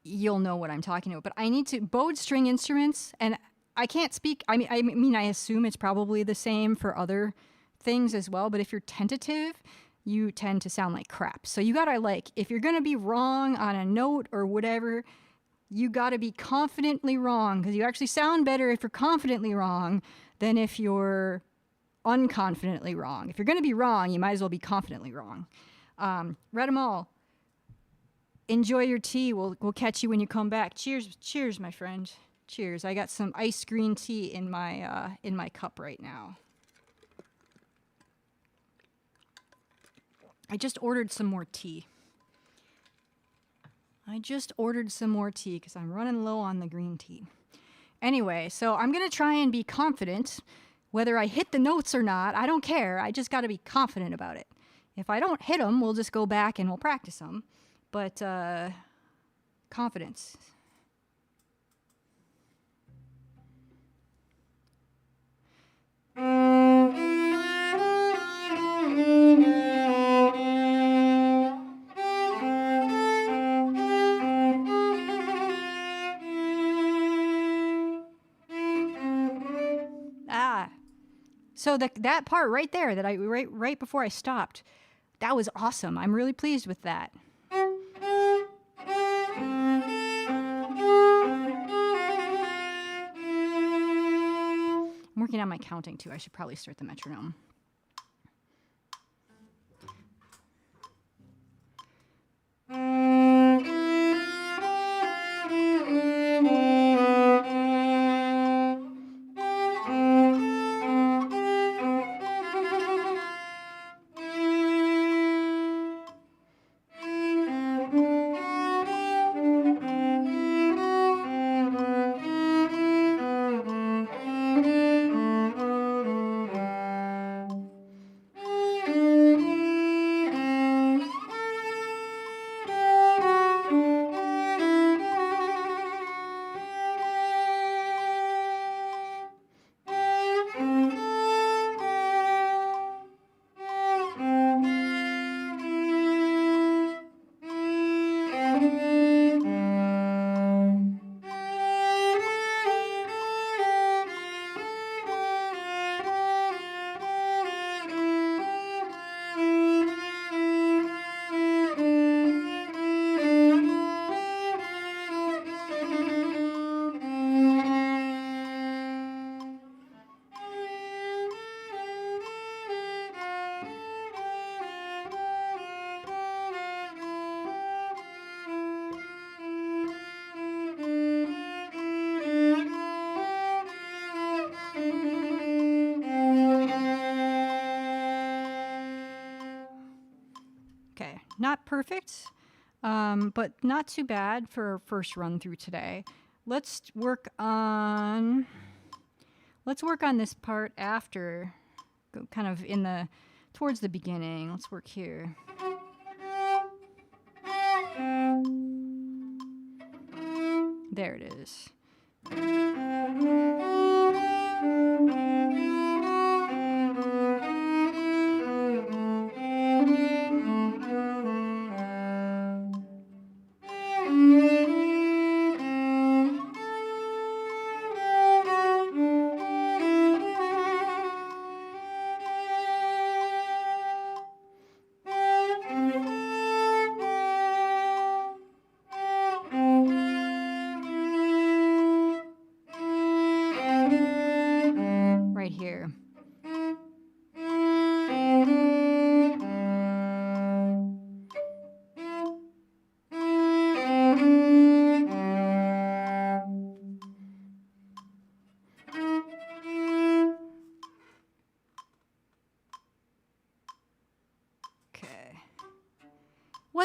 Speaker 1: you'll know what I'm talking about. But I need to, bowed string instruments, and I can't speak, I mean, I assume it's probably the same for other things as well, but if you're tentative, you tend to sound like crap. So you gotta, like, if you're gonna be wrong on a note or whatever, you gotta be confidently wrong, because you actually sound better if you're confidently wrong than if you're unconfidently wrong. If you're gonna be wrong, you might as well be confidently wrong. Read them all. Enjoy your tea. We'll catch you when you come back. Cheers, my friend. Cheers. I got some iced green tea in my cup right now. I just ordered some more tea. Because I'm running low on the green tea. Anyway, so I'm going to try and be confident. Whether I hit the notes or not, I don't care. I just got to be confident about it. If I don't hit them, we'll just go back and we'll practice them. But confidence. So that part right there that right before I stopped, that was awesome. I'm really pleased with that. I'm working on my counting too. I should probably start the metronome. Not perfect, but not too bad for our first run through today. Let's work on this part after, kind of towards the beginning. Let's work here. There it is.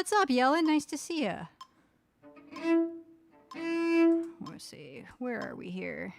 Speaker 1: What's up, Yellen? Nice to see you. Let's see. Where are we here?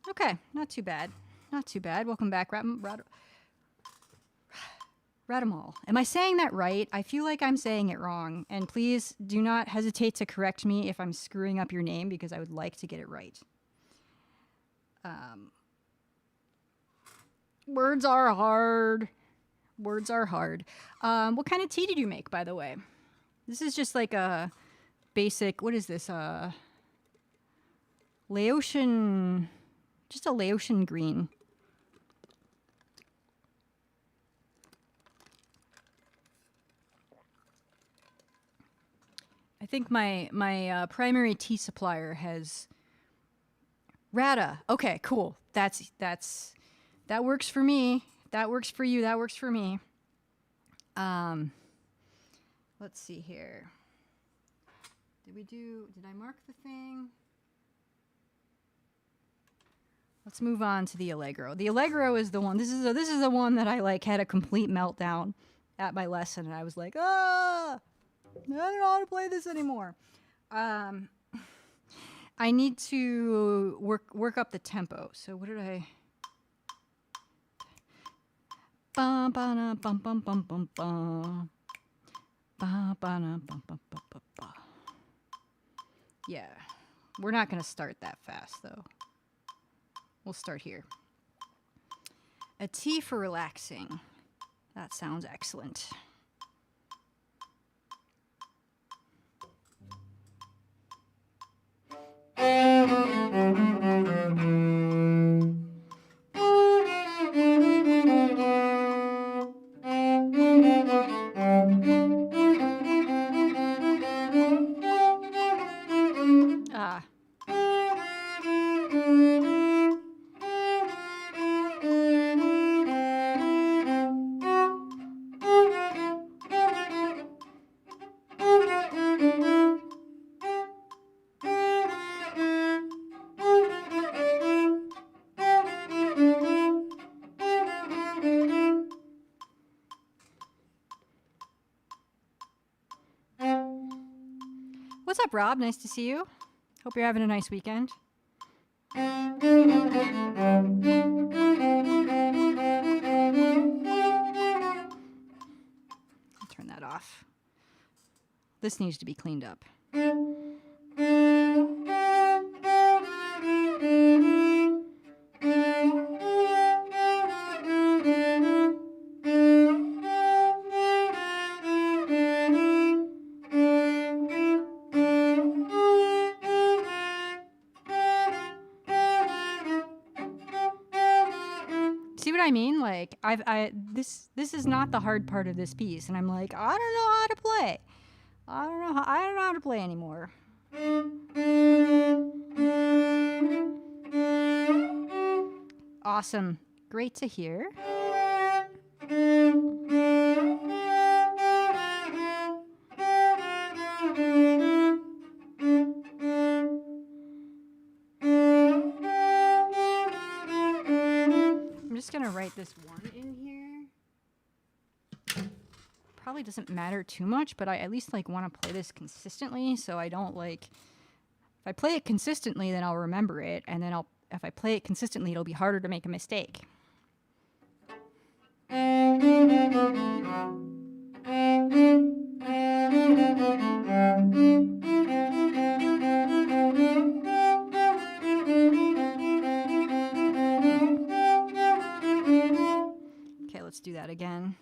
Speaker 1: Okay, not too bad. Not too bad. Welcome back, Radamal. Am I saying that right? I feel like I'm saying it wrong. And please do not hesitate to correct me if I'm screwing up your name, because I would like to get it right. Words are hard. Words are hard. What kind of tea did you make, by the way? This is just like a basic, what is this? Laotian, just a Laotian green. I think my primary tea supplier has Rada. Okay, cool. That works for me. That works for you. That works for me. Let's see here. Did I mark the thing? Let's move on to the Allegro. The Allegro is the one. This is the one that I like had a complete meltdown at my lesson, and I was like, I don't know how to play this anymore. I need to work up the tempo. So what did I? Bum bum bum bum bum bum bum. Bum bum bum bum bum bum. Yeah, we're not gonna start that fast though. We'll start here. A tea for relaxing. That sounds excellent. What's up, Rob? Nice to see you. Hope you're having a nice weekend. I'll turn that off. This needs to be cleaned up. Like this is not the hard part of this piece, and I'm like, I don't know how to play. I don't know how to play anymore. Awesome. Great to hear. I'm just gonna write this one in here. Probably doesn't matter too much, but I at least like want to play this consistently, so I don't like. If I play it consistently, then I'll remember it, and then if I play it consistently, it'll be harder to make a mistake. Okay, let's do that again.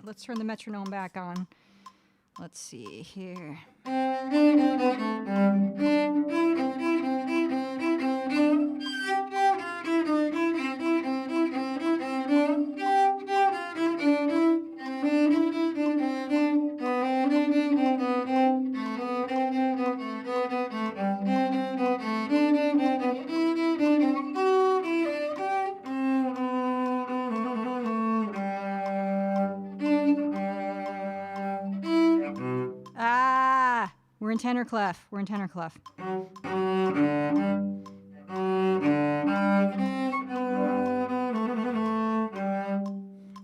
Speaker 1: Let's turn the metronome back on. Let's see here. We're in tenor clef. We're in tenor clef.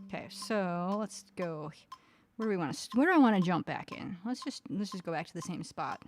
Speaker 1: Okay, so let's go. Where do I want to jump back in? Let's just go back to the same spot.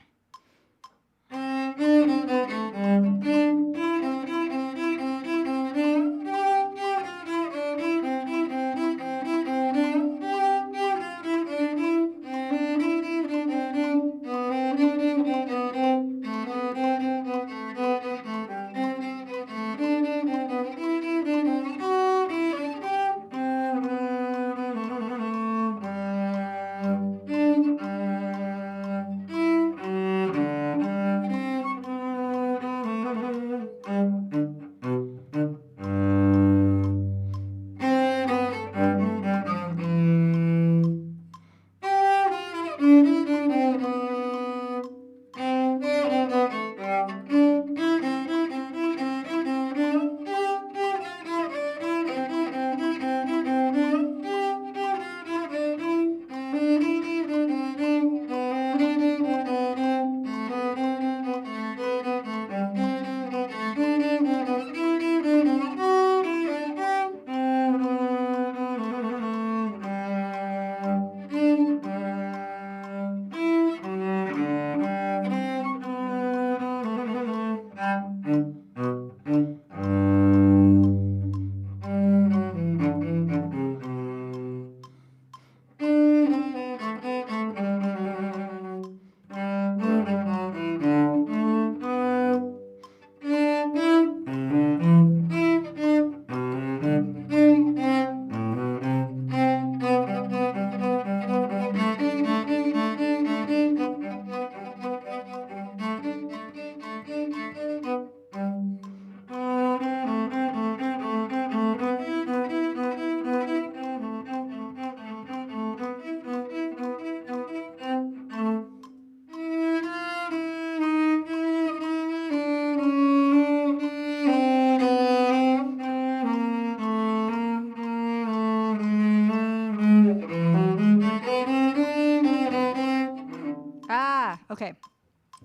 Speaker 1: Okay,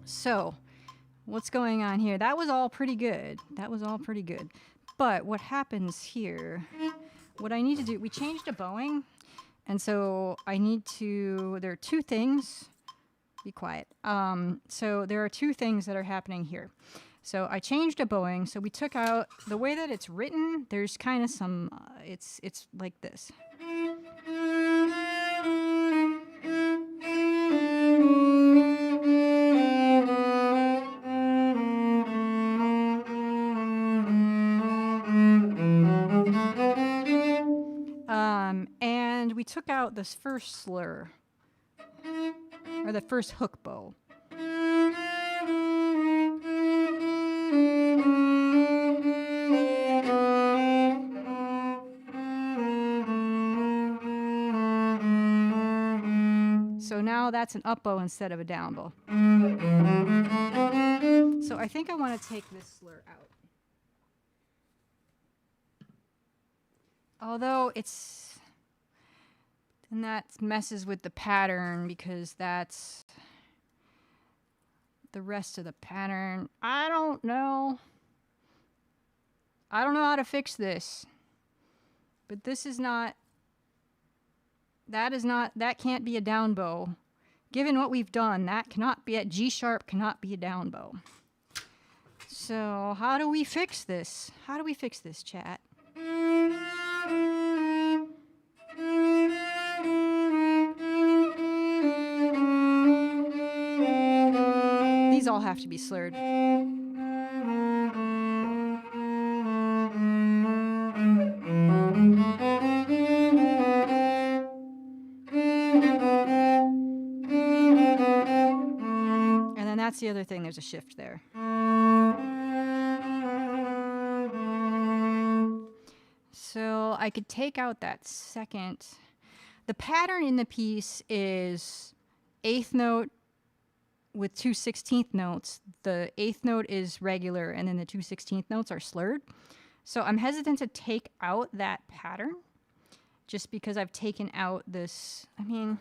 Speaker 1: so what's going on here? That was all pretty good. That was all pretty good. But what happens here, what I need to do, we changed a bowing, and so I need to, there are two things, be quiet. So there are two things that are happening here. So I changed a bowing. So we took out the way that it's written. There's kind of some. It's like this. And we took out this first slur, or the first hook bow. So now that's an up bow instead of a down bow. So I think I want to take this slur out. Although it's, and that messes with the pattern because that's the rest of the pattern. I don't know. I don't know how to fix this. But this is not, that can't be a down bow. Given what we've done, that cannot be, at G sharp cannot be a down bow. So how do we fix this? How do we fix this, chat? These all have to be slurred. And then that's the other thing, there's a shift there. So I could take out that second. The pattern in the piece is 8th note with 2 16th notes. The 8th note is regular and then the 2 16th notes are slurred. So I'm hesitant to take out that pattern just because I've taken out this, I mean,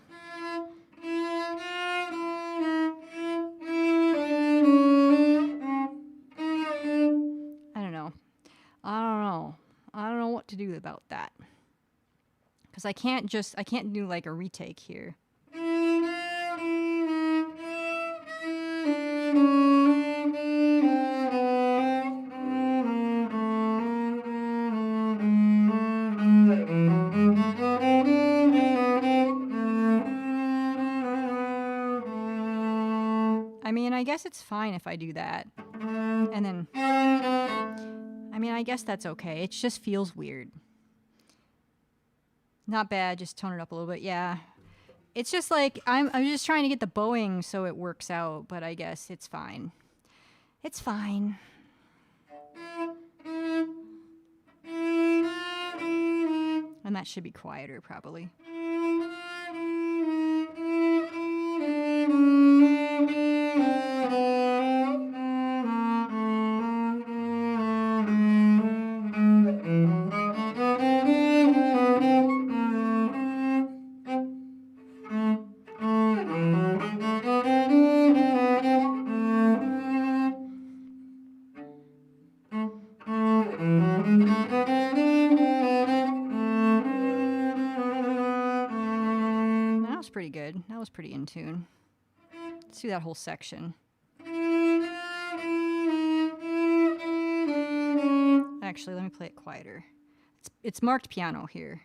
Speaker 1: I don't know. I don't know what to do about that. Because I can't do like a retake here. I mean, I guess it's fine if I do that. And then, I mean, I guess that's okay. It just feels weird. Not bad, just tone it up a little bit. Yeah. It's just like, I'm just trying to get the bowing so it works out, but I guess it's fine. It's fine. And that should be quieter, probably. Pretty good. That was pretty in tune. Let's do that whole section. Actually, let me play it quieter. It's marked piano here.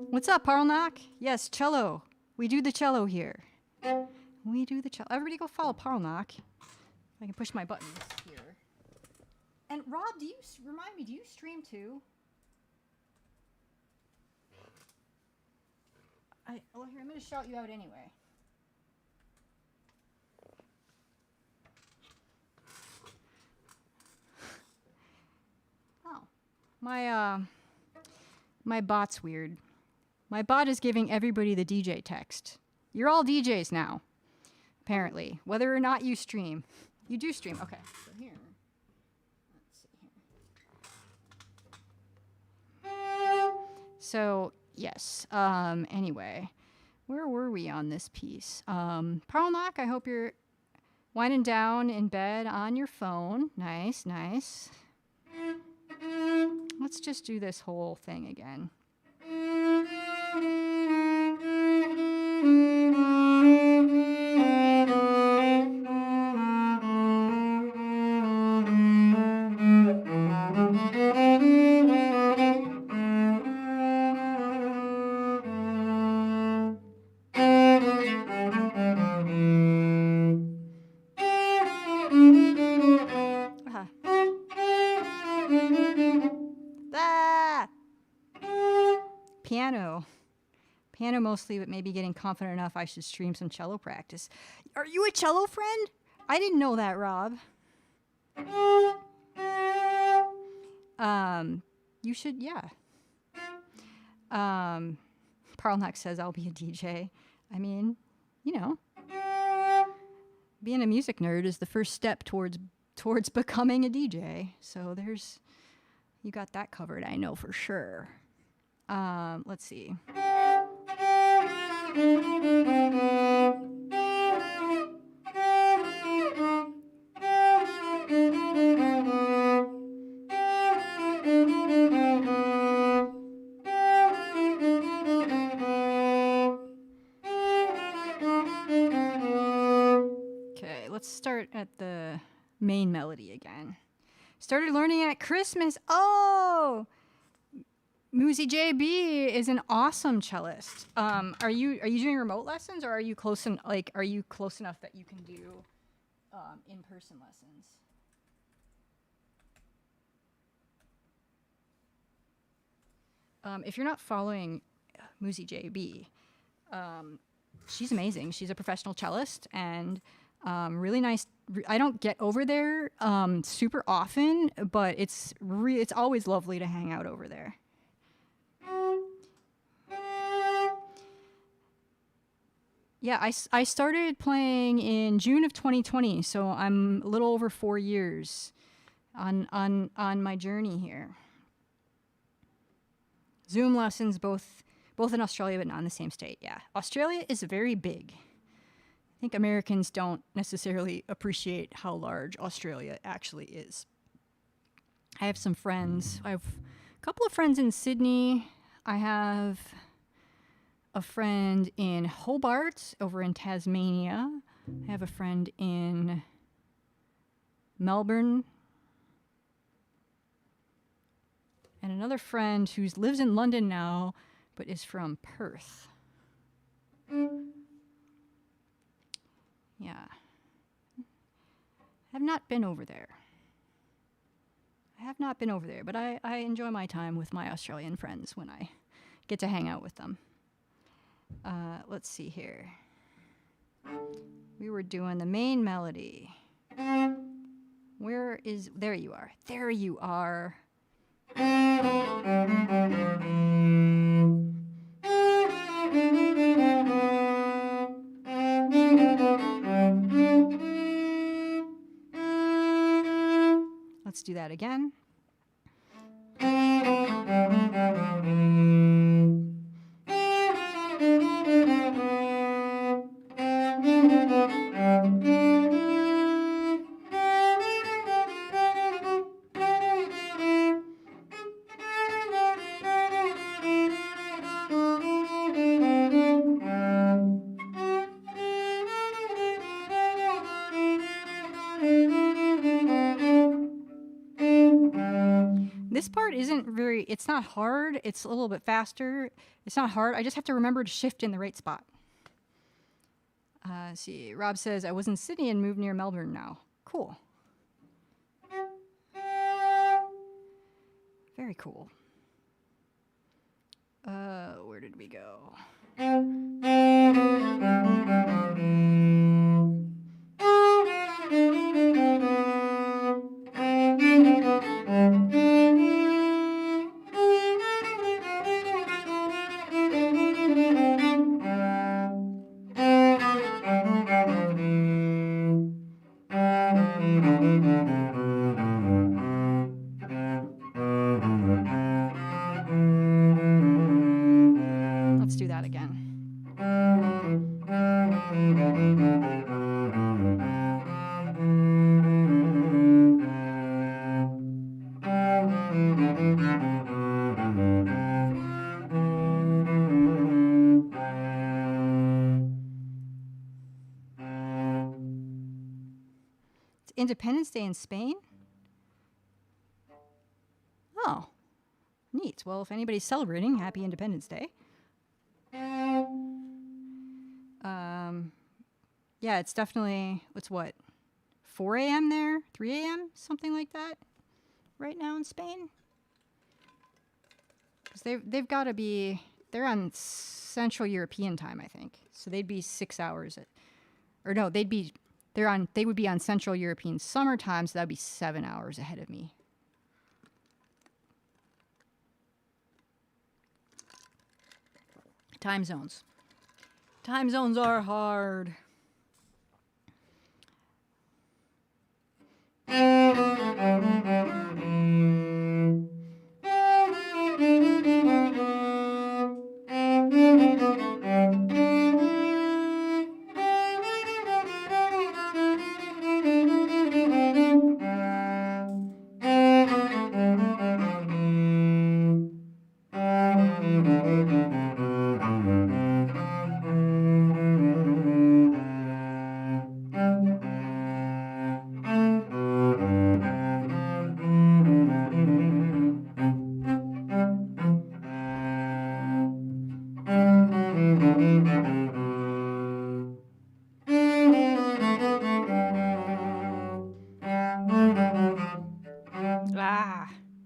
Speaker 1: What's up, Parlnock? Yes, cello. We do the cello here. We do the cello. Everybody go follow Parlnock. I can push my buttons here. And Rob, remind me, do you stream too? Well, here, I'm going to shout you out anyway. My bot's weird. My bot is giving everybody the DJ text. You're all DJs now, apparently, whether or not you stream. You do stream. Okay, so here. Let's see here. So, yes. Anyway, where were we on this piece? Parlnak, I hope you're winding down in bed on your phone. Nice, nice. Let's just do this whole thing again. Piano mostly, but maybe getting confident enough I should stream some cello practice. Are you a cello friend? I didn't know that, Rob. You should, yeah. Parlnak says I'll be a DJ. I mean, you know, being a music nerd is the first step towards becoming a DJ. So you got that covered, I know for sure. Let's see. Okay, let's start at the main melody again. Started learning at Christmas. Oh! Muzi JB is an awesome cellist. Are you doing remote lessons, or are you close enough that you can do in-person lessons? If you're not following Muzi JB, she's amazing. She's a professional cellist and really nice. I don't get over there super often, but it's always lovely to hang out over there. Yeah, I started playing in June of 2020, so I'm a little over 4 years on my journey here. Zoom lessons both in Australia, but not in the same state. Yeah, Australia is very big. I think Americans don't necessarily appreciate how large Australia actually is. I have some friends. I have a couple of friends in Sydney. I have a friend in Hobart over in Tasmania. I have a friend in Melbourne. And another friend who lives in London now, but is from Perth. Yeah. I have not been over there. But I enjoy my time with my Australian friends when I get to hang out with them. Let's see here. We were doing the main melody. There you are. There you are. Let's do that again. This part it's not hard. It's a little bit faster. It's not hard. I just have to remember to shift in the right spot. Let's see. Rob says, I was in Sydney and moved near Melbourne now. Cool. Very cool. Where did we go? It's Independence Day in Spain? Oh, neat. Well, if anybody's celebrating, happy Independence Day. Yeah, it's definitely, it's what, 4 a.m. there? 3 a.m.? Something like that right now in Spain? Because they've got to be, they're on Central European time, I think. So they'd be 6 hours, or no, they would be on Central European summer time, so that'd be 7 hours ahead of me. Time zones. Time zones are hard.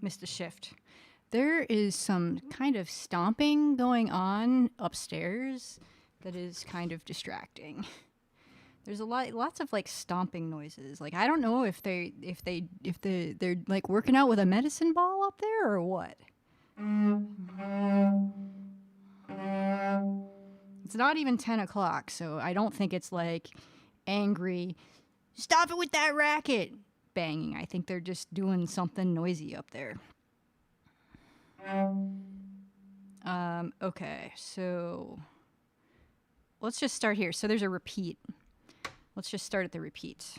Speaker 1: Missed a shift. There is some kind of stomping going on upstairs that is kind of distracting. There's lots of like stomping noises. Like I don't know if they're like working out with a medicine ball up there or what. It's not even 10 o'clock, so I don't think it's like angry, stop it with that racket banging. I think they're just doing something noisy up there. Okay, so let's just start here. So there's a repeat. Let's just start at the repeat.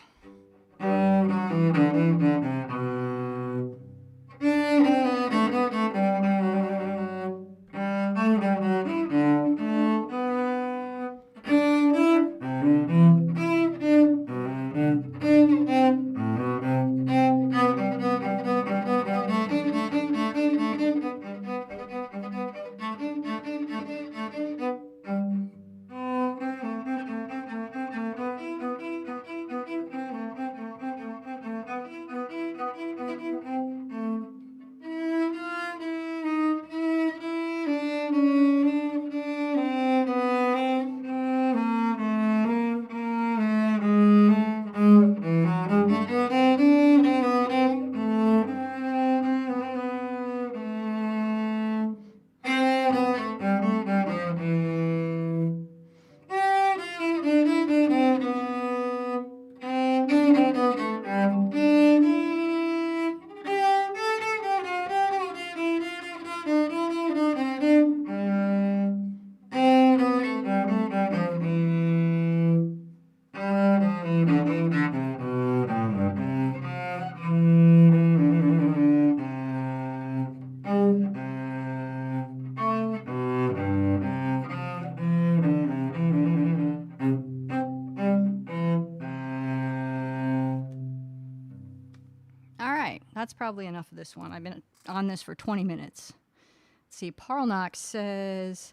Speaker 1: That's probably enough of this one. I've been on this for 20 minutes. Let's see, Parlnock says,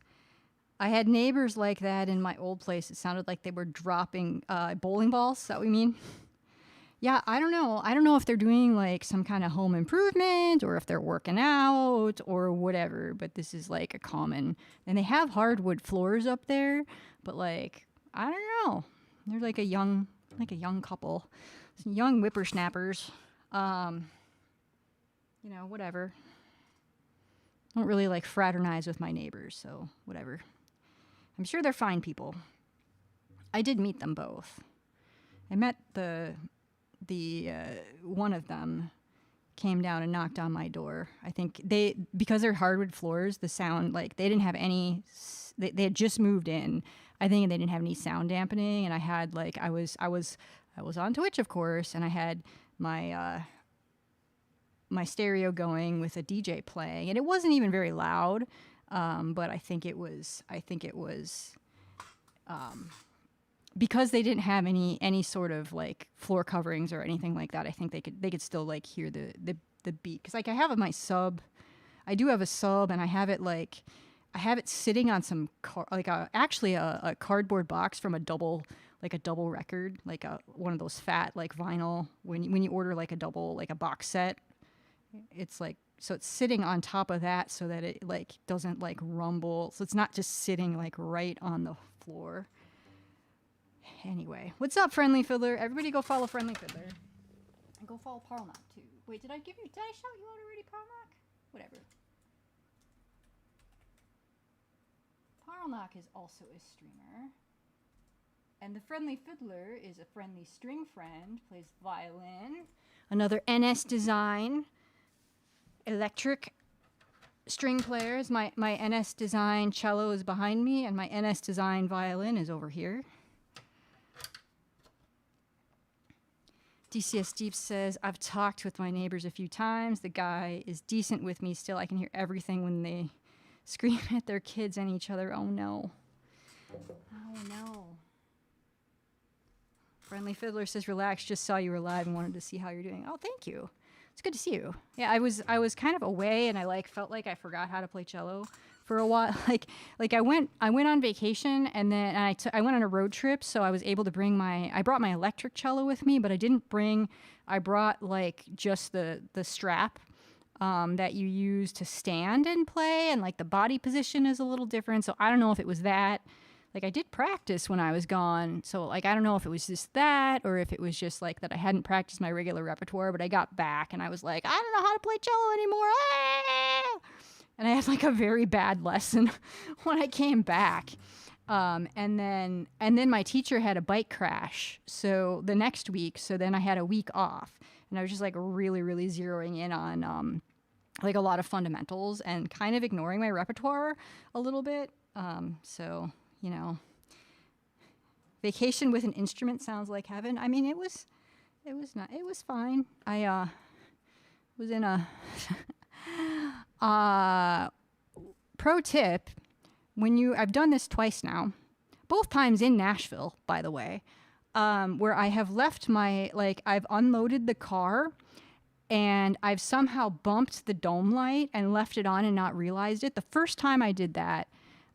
Speaker 1: I had neighbors like that in my old place. It sounded like they were dropping bowling balls. Is that what you mean? Yeah, I don't know. I don't know if they're doing like some kind of home improvement or if they're working out or whatever, but this is like a common. And they have hardwood floors up there, but like, I don't know. They're like a young couple. Some young whippersnappers. You know, whatever. I don't really like fraternize with my neighbors, so whatever. I'm sure they're fine people. I did meet them both. I met the one of them came down and knocked on my door. I think because they're hardwood floors, the sound, like they didn't have any, they had just moved in. I think they didn't have any sound dampening, and I had like, I was on Twitch, of course, and I had my, my stereo going with a DJ playing, and it wasn't even very loud, but I think it was because they didn't have any sort of like floor coverings or anything like that. I think they could still like hear the beat, because like I have my sub, I do have a sub, and I have it sitting on some actually a cardboard box from a double record, like one of those fat like vinyl when you order like a double, like a box set. It's like, so it's sitting on top of that so that it like doesn't like rumble, so it's not just sitting like right on the floor. Anyway, what's up, Friendly Fiddler? Everybody go follow Friendly Fiddler. And go follow Parlnock too. Wait, did I shout you out already, Parlnock? Whatever. Parlnock is also a streamer. And the Friendly Fiddler is a friendly string friend, plays violin. Another NS Design electric string players. My NS Design cello is behind me, and my NS Design violin is over here. DCS Deep says, I've talked with my neighbors a few times. The guy is decent with me still. I can hear everything when they scream at their kids and each other. Oh no. Oh no. Friendly Fiddler says, relax, just saw you were live and wanted to see how you're doing. Oh, thank you. It's good to see you. Yeah, I was kind of away, and I like felt like I forgot how to play cello for a while. Like I went on vacation, and then I went on a road trip, so I was able to I brought my electric cello with me, but I brought like just the strap that you use to stand and play, and like the body position is a little different. So I don't know if it was that. Like I did practice when I was gone, so like I don't know if it was just that or if it was just like that I hadn't practiced my regular repertoire, but I got back and I was like, I don't know how to play cello anymore. Ah! And I had like a very bad lesson when I came back. And then my teacher had a bike crash. So the next week, so then I had a week off, and I was just like really, really zeroing in on like a lot of fundamentals and kind of ignoring my repertoire a little bit. So, you know, vacation with an instrument sounds like heaven. I mean, it was fine. I was in a pro tip. I've done this twice now, both times in Nashville, by the way, where I have left I've unloaded the car and I've somehow bumped the dome light and left it on and not realized it. The first time I did that,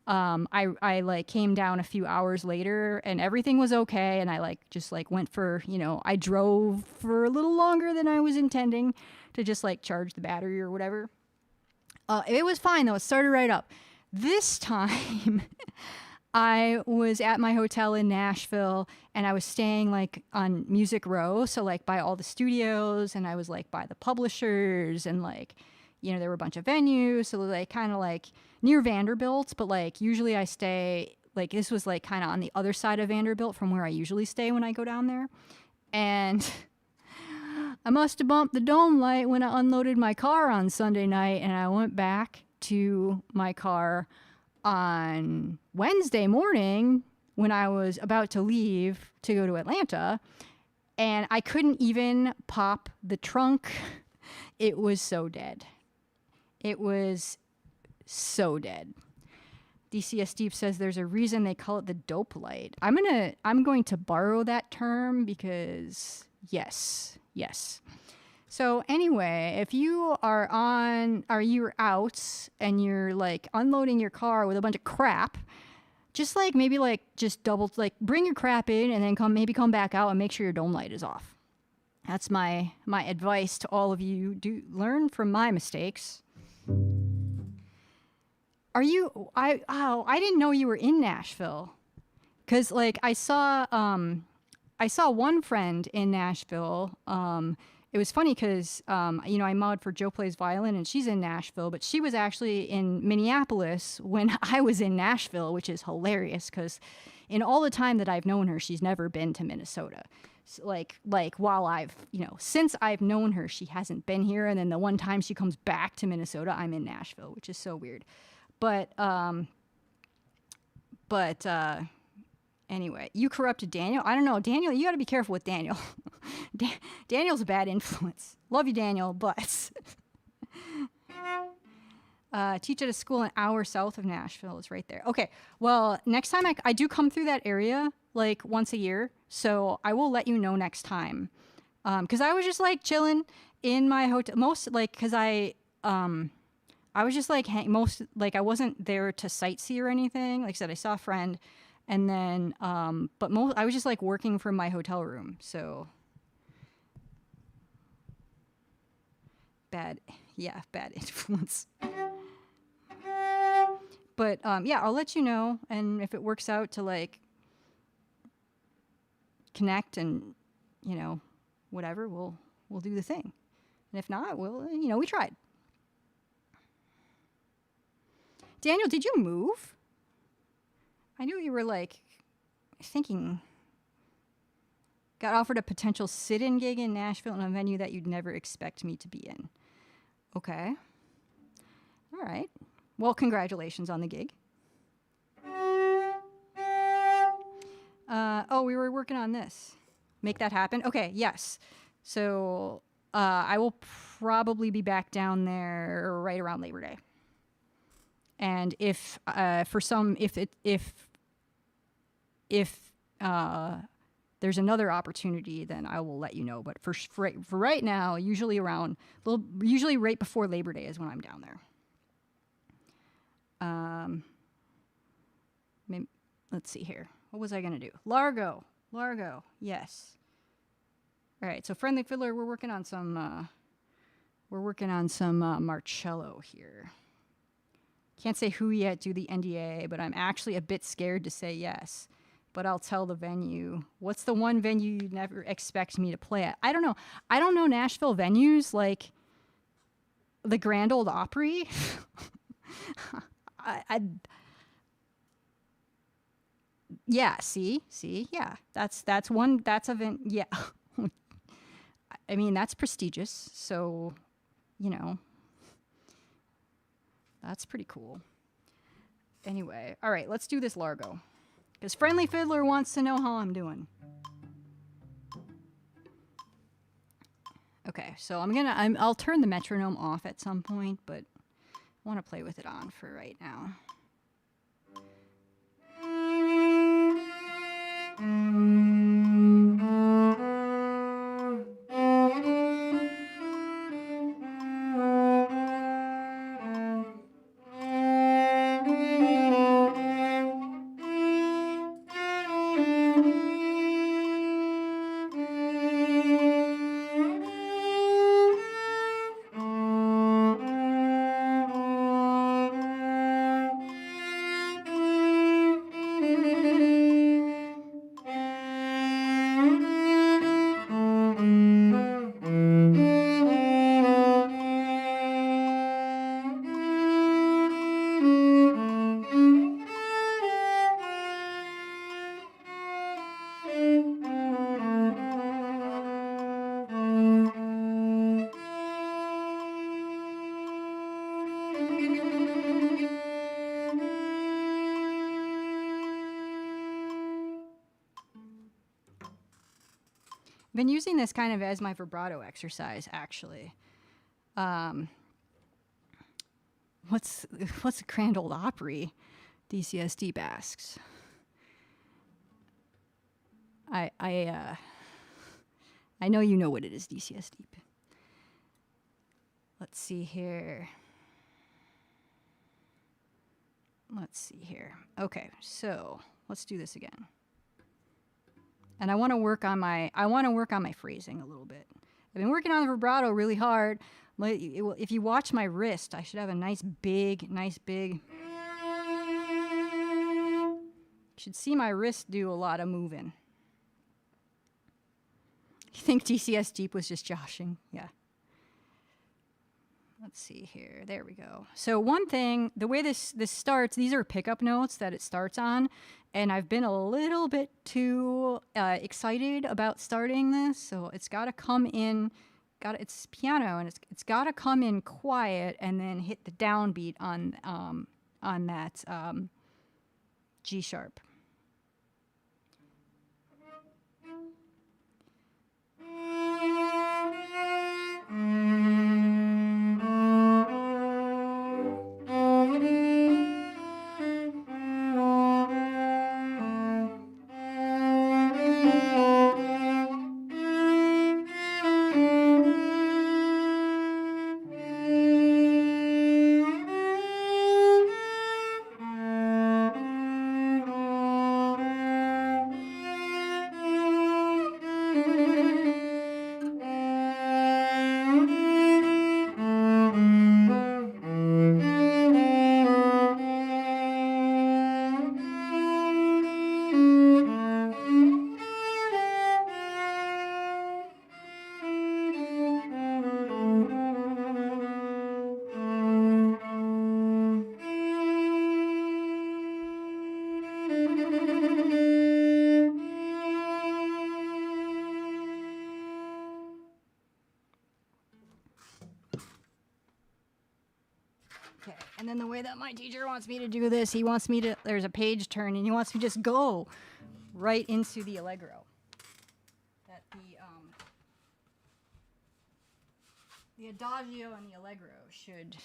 Speaker 1: I like came down a few hours later and everything was okay. And I just went for, I drove for a little longer than I was intending to just charge the battery or whatever. It was fine though. It started right up. This time I was at my hotel in Nashville and I was staying on Music Row. So by all the studios, and I was by the publishers, and there were a bunch of venues. So kind of near Vanderbilt, but usually I stay this was kind of on the other side of Vanderbilt from where I usually stay when I go down there. And I must have bumped the dome light when I unloaded my car on Sunday night, and I went back to my car on Wednesday morning when I was about to leave to go to Atlanta, and I couldn't even pop the trunk. It was so dead. It was so dead. DCS Steve says there's a reason they call it the dope light. I'm going to borrow that term because yes. So anyway, if you are you're out and you're unloading your car with a bunch of crap, just just double bring your crap in and then come back out and make sure your dome light is off. That's my advice to all of you. Do learn from my mistakes. I didn't know you were in Nashville, cuz I saw one friend in Nashville. It was funny because, I mod for Joe Plays Violin, and she's in Nashville, but she was actually in Minneapolis when I was in Nashville, which is hilarious because in all the time that I've known her, she's never been to Minnesota. So, while since I've known her, she hasn't been here. And then the one time she comes back to Minnesota, I'm in Nashville, which is so weird. But Anyway, you corrupted Daniel. I don't know. Daniel, you got to be careful with Daniel. Daniel's a bad influence. Love you, Daniel, but teach at a school an hour south of Nashville. Is right there. Okay. Well, next time I do come through that area like once a year, so I will let you know next time. Because I was just like chilling in my hotel because I was just like I wasn't there to sightsee or anything. Like I said, I saw a friend, and then I was just like working from my hotel room. So bad influence. But yeah, I'll let you know, and if it works out to like connect and whatever, we'll do the thing. And if not, we tried. Daniel, did you move? I knew you were like thinking. Got offered a potential sit-in gig in Nashville in a venue that you'd never expect me to be in. Okay. All right. Well, congratulations on the gig. We were working on this. Make that happen? Okay, yes. So I will probably be back down there right around Labor Day. And if there's another opportunity, then I will let you know. But for right now, usually right before Labor Day is when I'm down there. Maybe, let's see here. What was I gonna do? Largo, yes. All right, so Friendly Fiddler, we're working on some Marcello here. Can't say who yet, do the NDA, but I'm actually a bit scared to say yes. But I'll tell the venue. What's the one venue you'd never expect me to play at? I don't know. I don't know Nashville venues like the Grand Ole Opry. Yeah, see, yeah. That's a yeah. I mean, that's prestigious, so that's pretty cool. Anyway, all right, let's do this Largo. Because Friendly Fiddler wants to know how I'm doing. Okay, so I'll turn the metronome off at some point, but I want to play with it on for right now. Been using this kind of as my vibrato exercise, actually. What's a Grand Ole Opry? DCS Deep asks. I know you know what it is, DCS Deep. Let's see here. Okay, so let's do this again. And I want to work on my phrasing a little bit. I've been working on the vibrato really hard. If you watch my wrist, I should have a nice big. You should see my wrist do a lot of moving. You think DCS Deep was just joshing? Yeah. Let's see here. There we go. So one thing, the way this starts, these are pickup notes that it starts on, and I've been a little bit too excited about starting this, so it's got to come in. It's piano, and it's got to come in quiet, and then hit the downbeat on that G sharp. And then the way that my teacher wants me to do this, he wants me to, there's a page turn, and he wants me to just go right into the allegro. That the adagio and the allegro should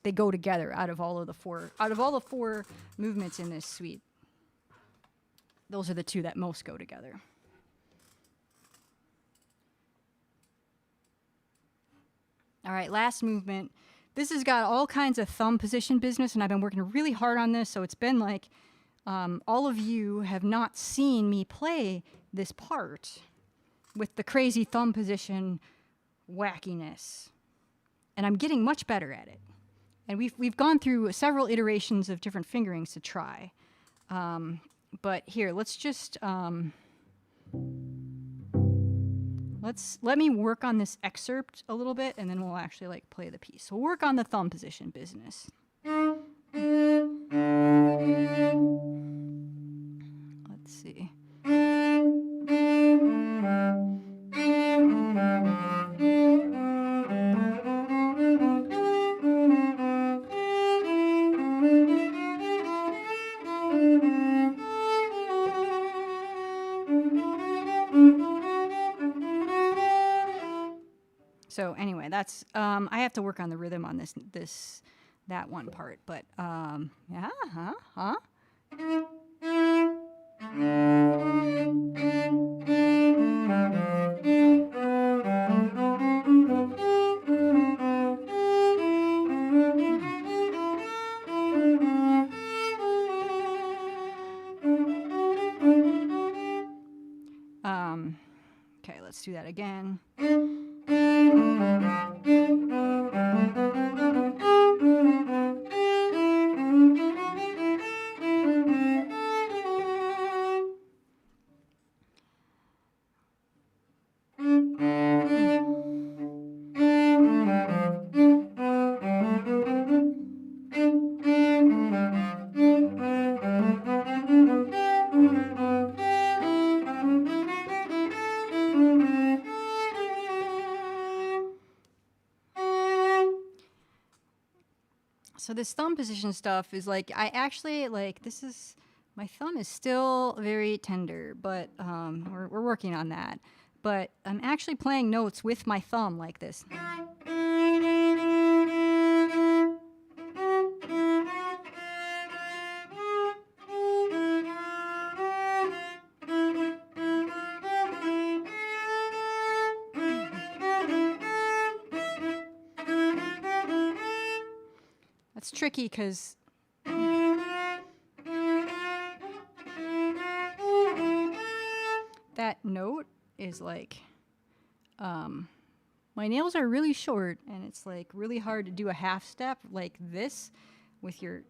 Speaker 1: they go together out of all the four movements in this suite. Those are the two that most go together. All right, last movement. This has got all kinds of thumb position business, and I've been working really hard on this, so it's been like all of you have not seen me play this part with the crazy thumb position wackiness. And I'm getting much better at it. And we've gone through several iterations of different fingerings to try. But here, let's just let me work on this excerpt a little bit, and then we'll actually like play the piece. So we'll work on the thumb position business. Let's see. So anyway, that's I have to work on the rhythm on that one part, but yeah, huh? Okay, let's do that again. So this thumb position stuff is like, I actually like, my thumb is still very tender, but we're working on that. But I'm actually playing notes with my thumb like this. It's tricky because that note is like, my nails are really short, and it's like really hard to do a half step like this with your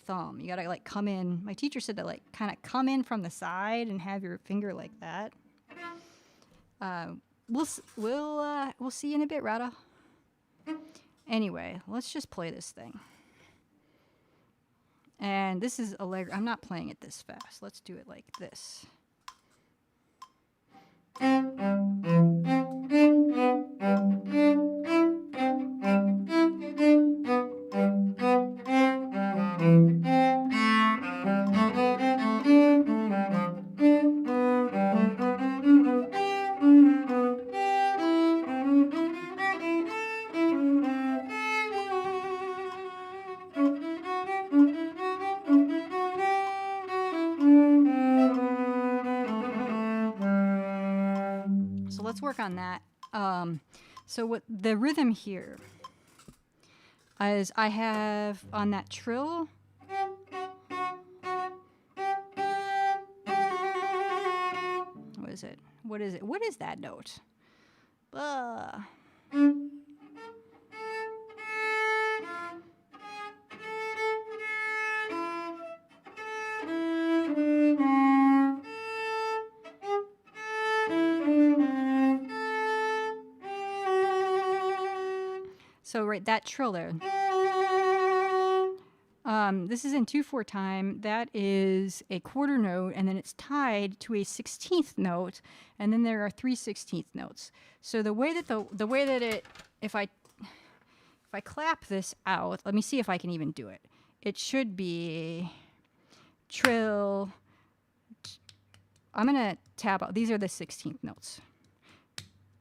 Speaker 1: thumb. You gotta like come in. My teacher said to like kind of come in from the side and have your finger like that. We'll see in a bit, Rada. Anyway, let's just play this thing. And this is allegro. I'm not playing it this fast. Let's do it like this. Let's work on that. So what the rhythm here is, I have on that trill, what is it? What is it? What is that note? So right, that trill there. This is in 2/4 time. That is a quarter note, and then it's tied to a 16th note, and then there are 3/16 notes. So the way that if I clap this out, let me see if I can even do it. It should be trill. I'm going to tab out. These are the 16th notes.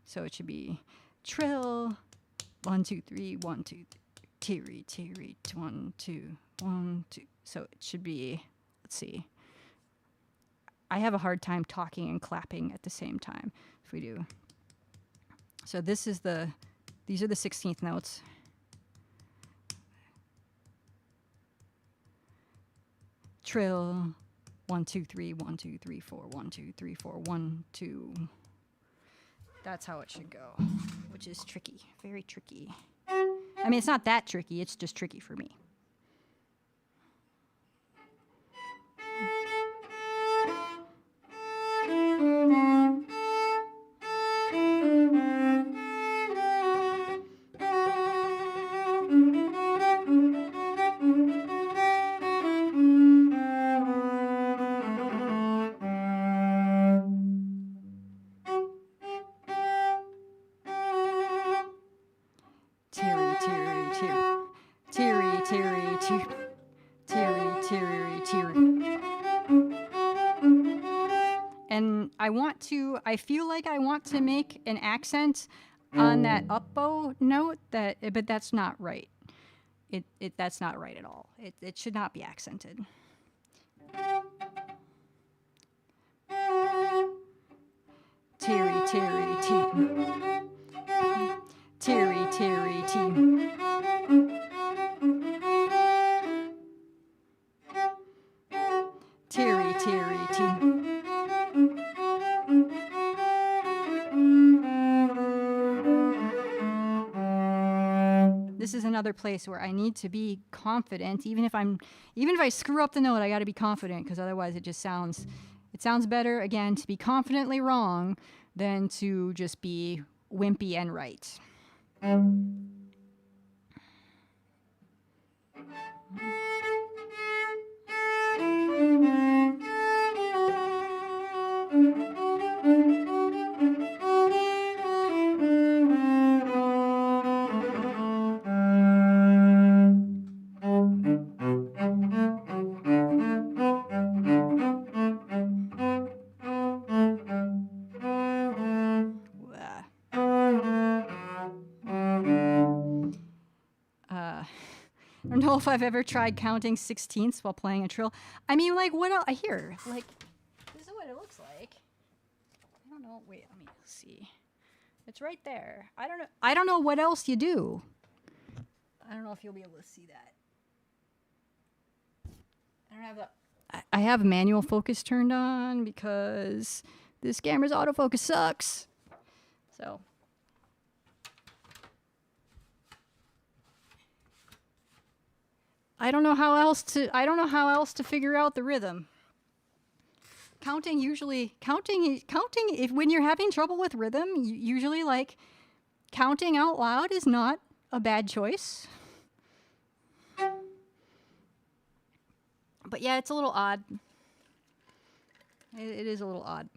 Speaker 1: So it should be trill, 1, 2, 3, 1, 2, 3, teary, 1, 2, 1, 2. So it should be, let's see. I have a hard time talking and clapping at the same time. If we do. So these are the 16th notes. Trill, 1, 2, 3, 1, 2, 3, 4, 1, 2, 3, 4, 1, 2. That's how it should go, which is tricky, very tricky. I mean, it's not that tricky, it's just tricky for me. And I feel like I want to make an accent on that up bow note, but that's not right. That's not right at all. It should not be accented. Teary, teary, tee. Teary, teary, tee. Teary, teary, tee. This is another place where I need to be confident. Even if I screw up the note, I got to be confident, because otherwise it sounds better again to be confidently wrong than to just be wimpy and right. I don't know if I've ever tried counting 16ths while playing a trill. I mean, like, what else? Here, like, this is what it looks like. I don't know. Wait, let me see. It's right there. I don't know what else you do. I don't know if you'll be able to see that. I have manual focus turned on because this camera's autofocus sucks. So. I don't know how else to figure out the rhythm. Counting if when you're having trouble with rhythm, usually like counting out loud is not a bad choice. But yeah, it's a little odd. It is a little odd.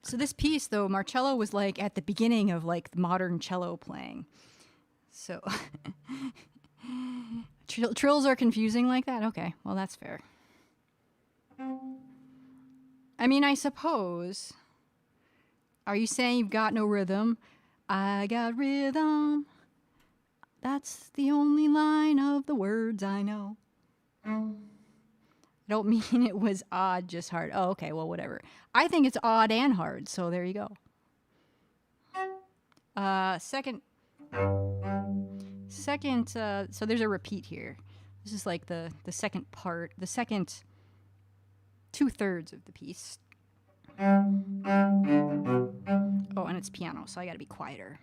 Speaker 1: So this piece, though, Marcello was like at the beginning of like modern cello playing. So trills are confusing like that? Okay, well, that's fair. I mean, I suppose. Are you saying you've got no rhythm? I got rhythm. That's the only line of the words I know. I don't mean it was odd, just hard. Oh, okay, well, whatever. I think it's odd and hard, so there you go. Second, so there's a repeat here. This is like the second part, the second 2/3 of the piece. Oh, and it's piano, so I gotta be quieter.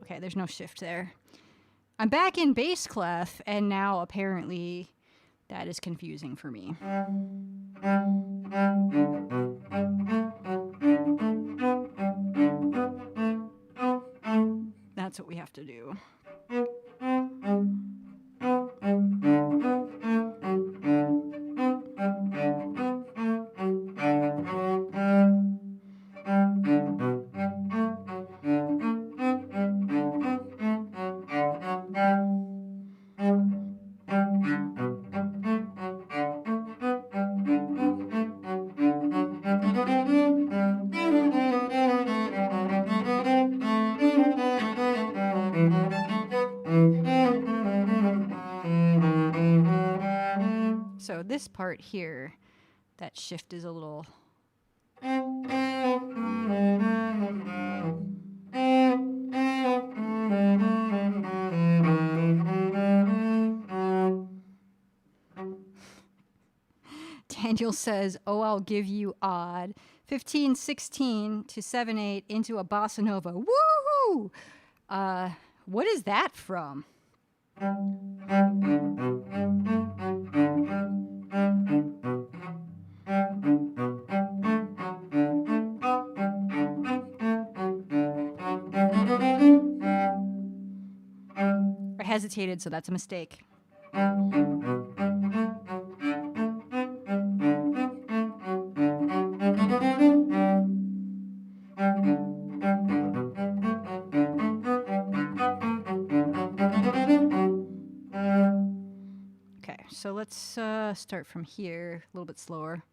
Speaker 1: Okay, there's no shift there. I'm back in bass clef, and now apparently That is confusing for me. That's what we have to do. So this part here, that shift is a little... Daniel says, oh, I'll give you odd. 15/16 to 7/8 into a bossa nova. Woohoo! What is that from? I hesitated, so that's a mistake. Okay, so let's start from here, a little bit slower.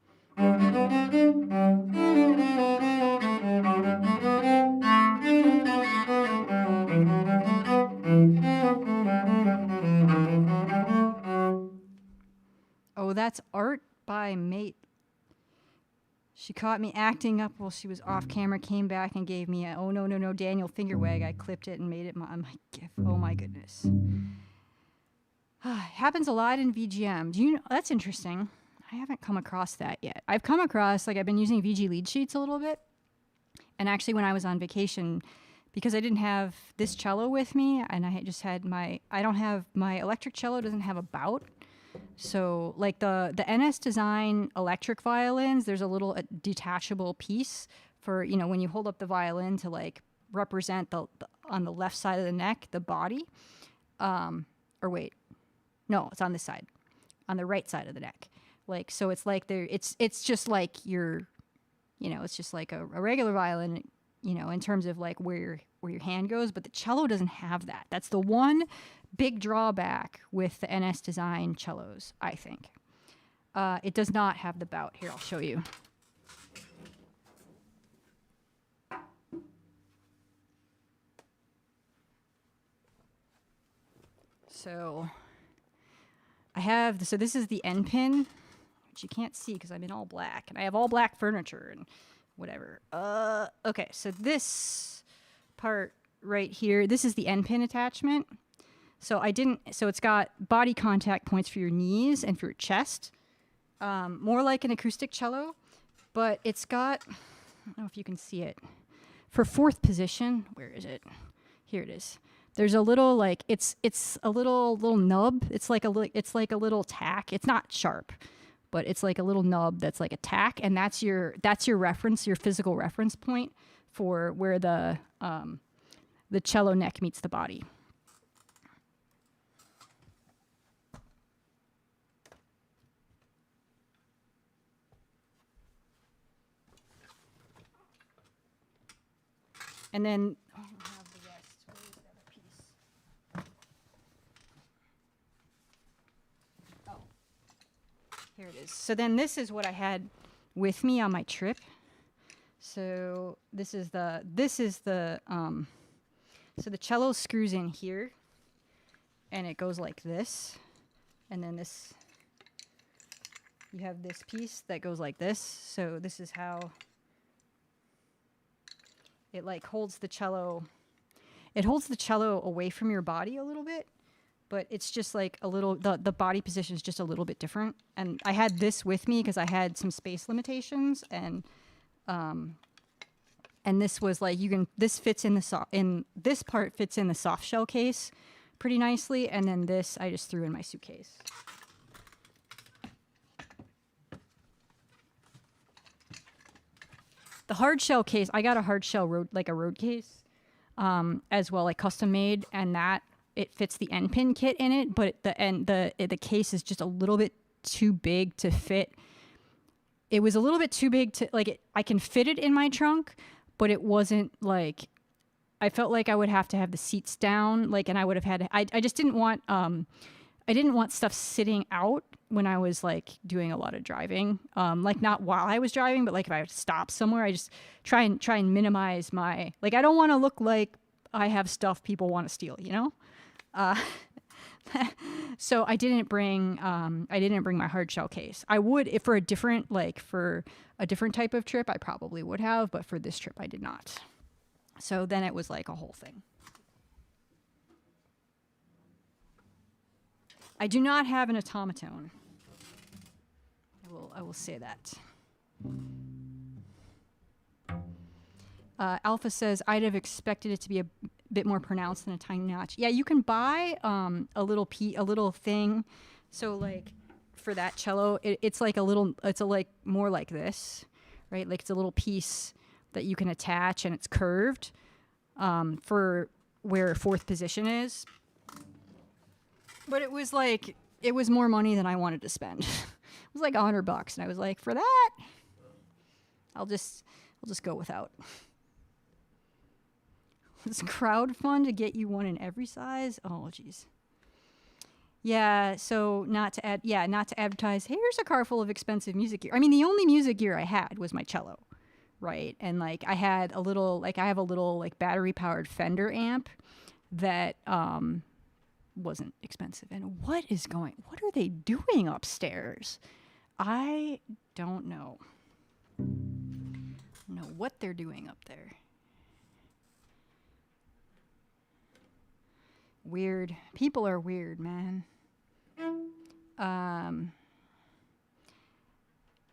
Speaker 1: Oh, that's art by Mate. She caught me acting up while she was off camera, came back and gave me a, oh, no, Daniel finger wag. I clipped it and made it my gift. Oh, my goodness. Happens a lot in VGM. Do you know? That's interesting. I haven't come across that yet. I've come across, like, I've been using VG lead sheets a little bit. And actually, when I was on vacation, because I didn't have this cello with me, and I just had my electric cello doesn't have a bout. So, like the NS Design electric violins, there's a little detachable piece for, you know, when you hold up the violin to, like, represent the on the left side of the neck, the body. Or wait. No, it's on this side. On the right side of the neck. Like, so it's like it's just like your, you know, it's just like a regular violin, you know, in terms of like where your hand goes, but the cello doesn't have that. That's the one big drawback with the NS Design cellos, I think. It does not have the bout. Here, I'll show you. So so this is the end pin, which you can't see because I'm in all black, and I have all black furniture and whatever. Okay, so this part right here, this is the end pin attachment. So it's got body contact points for your knees and for your chest, more like an acoustic cello, but it's got, I don't know if you can see it, for fourth position, where is it? Here it is. There's a little, like, it's a little nub. It's like a little tack. It's not sharp, but it's like a little nub that's like a tack, and that's your reference, your physical reference point for where the cello neck meets the body. And then I don't have the rest. Where is the other piece? Oh, here it is. So then this is what I had with me on my trip. So this is the so the cello screws in here, and it goes like this, and then this, you have this piece that goes like this. So this is how it, like, holds the cello. It holds the cello away from your body a little bit, but it's just like a little, the body position is just a little bit different. And I had this with me because I had some space limitations, and this was like, this fits in this part fits in the soft shell case pretty nicely, and then this I just threw in my suitcase. The hard shell case, I got a hard shell road, like a road case, as well, like custom made, and that it fits the end pin kit in it, but the case is just a little bit too big to fit. It was a little bit too big to like. I can fit it in my trunk, but it wasn't like. I felt like I would have to have the seats down, like, and I would have had. I just didn't want. I didn't want stuff sitting out when I was like doing a lot of driving. Like not while I was driving, but like if I had to stop somewhere, I just try and minimize my, like, I don't want to look like I have stuff people want to steal, you know? So I didn't bring my hard shell case. I would, if for a different type of trip, I probably would have, but for this trip I did not. So then it was like a whole thing. I do not have an automaton. I will say that. Alpha says, I'd have expected it to be a bit more pronounced than a tiny notch. Yeah, you can buy a little thing. So like for that cello, it's like like more like this, right? Like it's a little piece that you can attach and it's curved for where fourth position is. But it was more money than I wanted to spend. It was like $100, and I was like, for that, I'll just go without. This crowdfund to get you one in every size. Oh, geez. Yeah. So not to advertise. Hey, here's a car full of expensive music gear. I mean, the only music gear I had was my cello, right? And like I have a little battery powered Fender amp that wasn't expensive. And what are they doing upstairs? I don't know. I don't know what they're doing up there. Weird. People are weird, man. I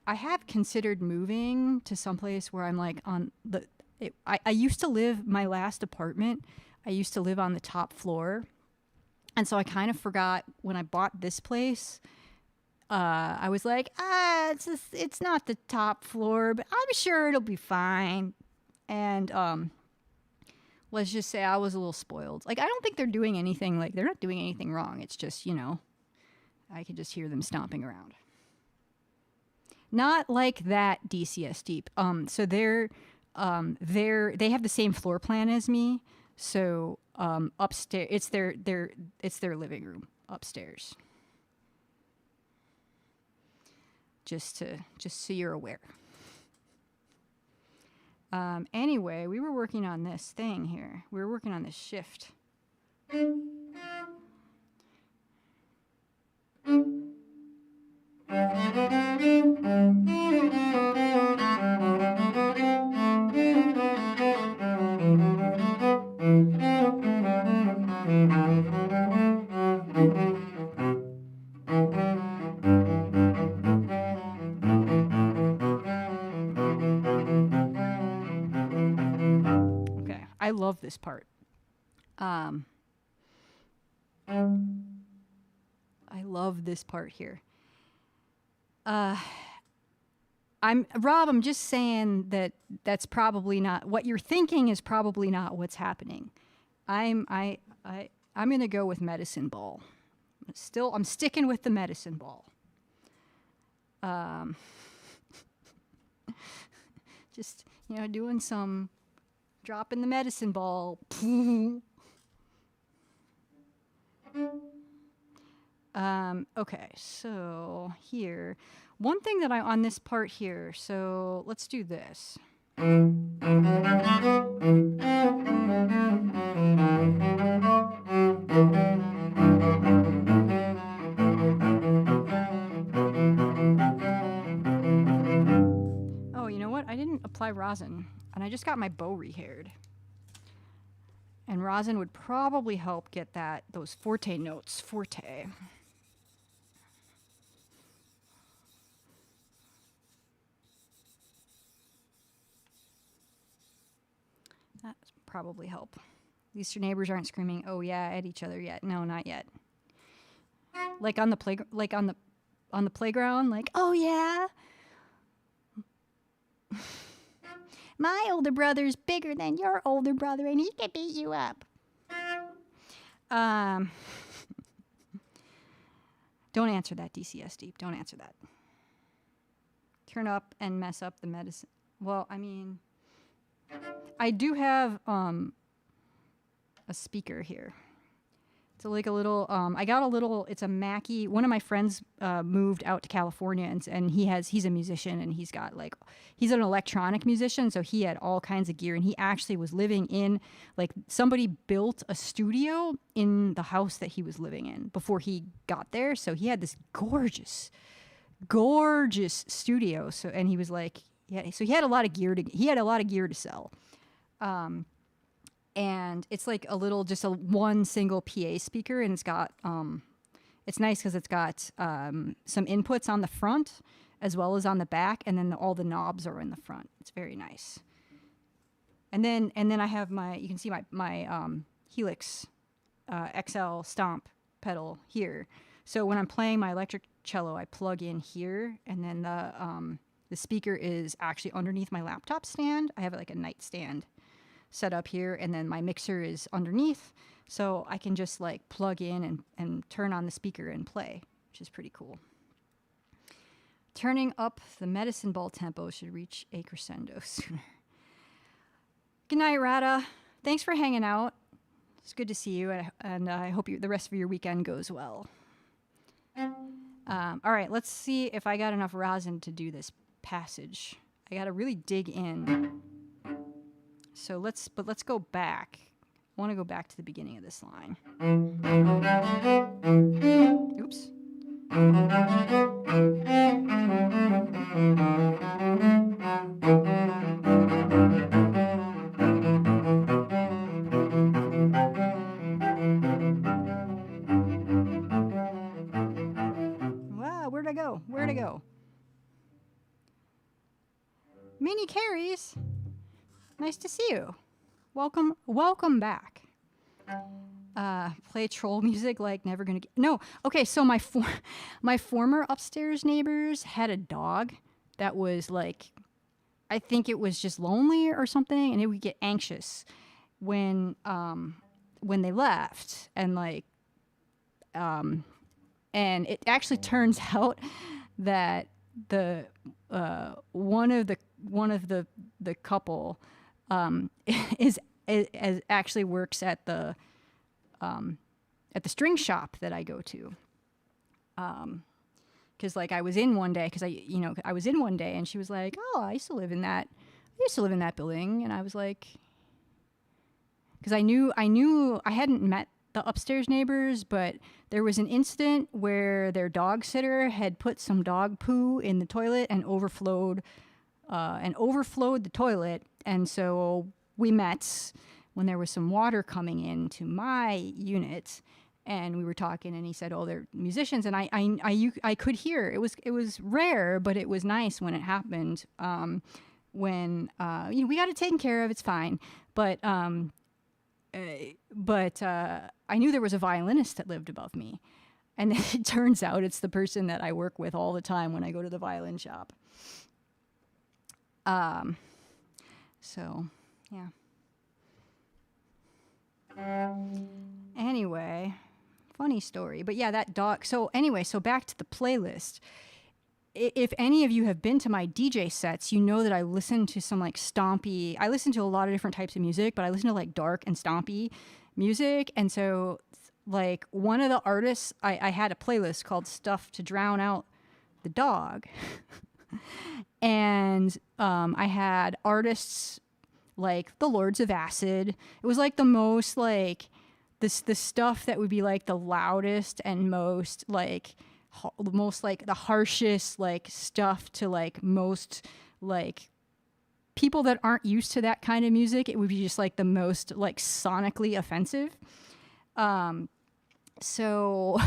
Speaker 1: have considered moving to someplace where I'm like I used to live, my last apartment, I used to live on the top floor. And so I kind of forgot when I bought this place. I was like, it's not the top floor, but I'm sure it'll be fine. And let's just say I was a little spoiled. Like, I don't think they're doing anything, like, they're not doing anything wrong. It's just, you know, I could just hear them stomping around. Not like that DCS Deep. So they have the same floor plan as me. So upstairs, it's their living room upstairs. Just so you're aware. Anyway, we were working on this thing here. We were working on this shift. Okay, I love this part. I love this part here. I'm just saying that's probably not what you're thinking is probably not what's happening. I'm gonna go with medicine ball. I'm sticking with the medicine ball. Just, you know, doing some dropping the medicine ball. Okay, so here, one thing that on this part here, so let's do this. Oh, you know what? I didn't apply rosin, and I just got my bow rehaired. And rosin would probably help get those forte notes. Forte. That would probably help. At least your neighbors aren't screaming, "Oh yeah," at each other yet. No, not yet. Like on the playground, like, "Oh yeah." My older brother's bigger than your older brother, and he can beat you up. Don't answer that, DCSD. Don't answer that. Turn up and mess up the medicine. Well, I mean, I do have a speaker here. It's like a little, I got a little, it's a Mackie. One of my friends moved out to California, and he's a musician, and he's an electronic musician, so he had all kinds of gear, and he actually was living in, like, somebody built a studio in the house that he was living in before he got there, so he had this gorgeous studio. So, and he was like, yeah, so he had a lot of gear to sell. And it's like just one single PA speaker, and it's got, it's nice because it's got some inputs on the front as well as on the back, and then all the knobs are in the front. It's very nice. And then I have you can see my Helix XL stomp pedal here. So when I'm playing my electric cello, I plug in here, and then the speaker is actually underneath my laptop stand. I have like a nightstand set up here, and then my mixer is underneath, so I can just like plug in and turn on the speaker and play, which is pretty cool. Turning up the medicine ball tempo should reach a crescendo sooner. Good night, Rada. Thanks for hanging out. It's good to see you, and I hope the rest of your weekend goes well. All right, let's see if I got enough rosin to do this passage. I gotta really dig in. So let's go back. I want to go back to the beginning of this line. Oops. Wow, where'd I go? Where'd I go? Mini Carries. Nice to see you. Welcome back. Play troll music like never gonna get. No, okay. So my former upstairs neighbors had a dog that was like, I think it was just lonely or something, and it would get anxious when they left, and like, and it actually turns out that the one of the couple is actually works at the string shop that I go to. Because like I was in one day, and she was like, "Oh, I used to live in that building," and I was like, because I knew I hadn't met the upstairs neighbors, but there was an incident where their dog sitter had put some dog poo in the toilet and overflowed the toilet. And so we met when there was some water coming into my unit, and we were talking, and he said, "Oh, they're musicians," and I could hear it was rare, but it was nice when it happened. When we got it taken care of, it's fine, but I knew there was a violinist that lived above me, and then it turns out it's the person that I work with all the time when I go to the violin shop. So, yeah. Anyway, funny story. But yeah, that dog. So anyway, so back to the playlist. If any of you have been to my DJ sets, you know that I listen to some like stompy. I listen to a lot of different types of music, but I listen to like dark and stompy music. And so like one of the artists, I had a playlist called Stuff to Drown Out the Dog. And I had artists like the Lords of Acid. It was like the most like the stuff that would be like the loudest and most like the harshest like stuff to like most like people that aren't used to that kind of music. It would be just like the most like sonically offensive. So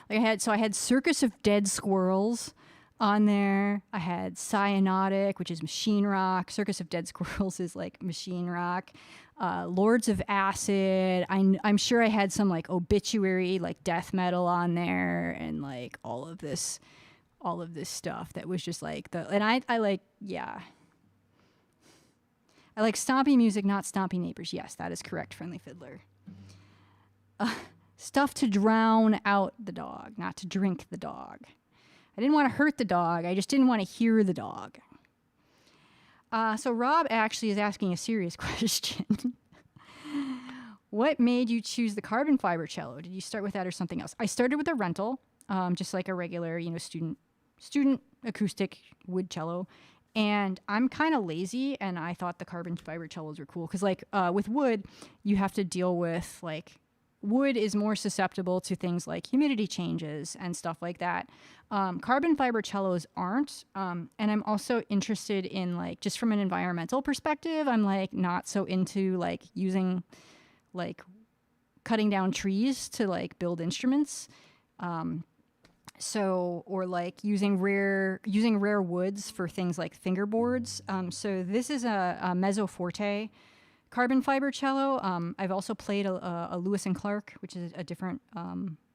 Speaker 1: I had Circus of Dead Squirrels on there. I had Cyanotic, which is machine rock. Circus of Dead Squirrels is like machine rock. Lords of Acid. I'm sure I had some like obituary, like death metal on there, and like all of this stuff that was just like and I like, yeah. I like stompy music, not stompy neighbors. Yes, that is correct, Friendly Fiddler. Stuff to drown out the dog, not to drink the dog. I didn't want to hurt the dog. I just didn't want to hear the dog. So Rob actually is asking a serious question. What made you choose the carbon fiber cello? Did you start with that or something else? I started with a rental, just like a regular, student acoustic wood cello. And I'm kind of lazy, and I thought the carbon fiber cellos were cool. Because, with wood, you have to deal with, wood is more susceptible to things like humidity changes and stuff like that. Carbon fiber cellos aren't. And I'm also interested in, just from an environmental perspective, I'm, not so into, using, cutting down trees to, build instruments. Or using rare woods for things like fingerboards. So this is a mezzo forte carbon fiber cello. I've also played a Lewis and Clark, which is a different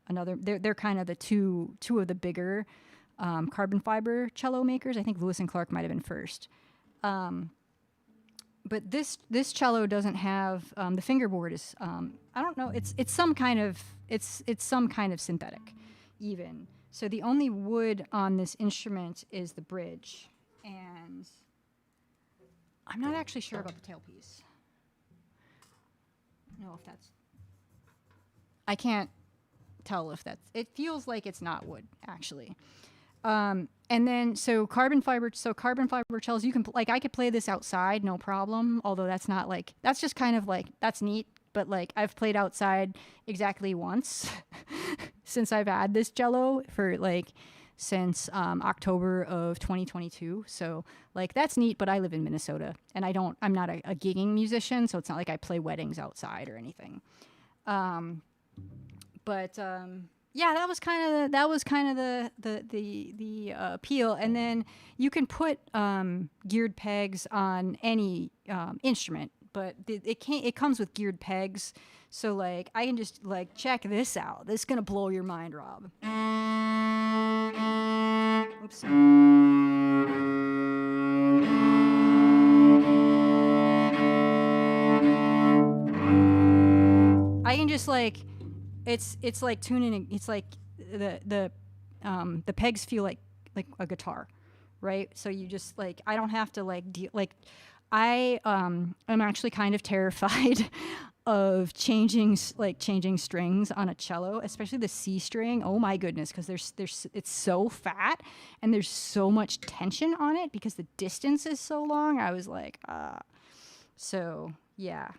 Speaker 1: another. They're kind of the two of the bigger carbon fiber cello makers. I think Lewis and Clark might have been first. But this cello doesn't have the fingerboard is I don't know. It's some kind of synthetic even. So the only wood on this instrument is the bridge, and I'm not actually sure about the tailpiece. No, if that's, I can't tell if that's, it feels like it's not wood actually. And then, carbon fiber cellos, you can, I could play this outside, no problem. Although that's not that's just kind of that's neat. But I've played outside exactly once since I've had this cello for since October of 2022. So that's neat, but I live in Minnesota and I'm not a gigging musician. So it's not like I play weddings outside or anything. Yeah, that was kind of the appeal. And then you can put geared pegs on any instrument, but it comes with geared pegs. So I can just check this out. This is gonna blow your mind, Rob. Oops. I can just it's like tuning. It's like the pegs feel like a guitar, right? So you just I don't have to I am actually kind of terrified of changing strings on a cello, especially the C string. Oh my goodness, because there's it's so fat and there's so much tension on it because the distance is so long. I was so yeah.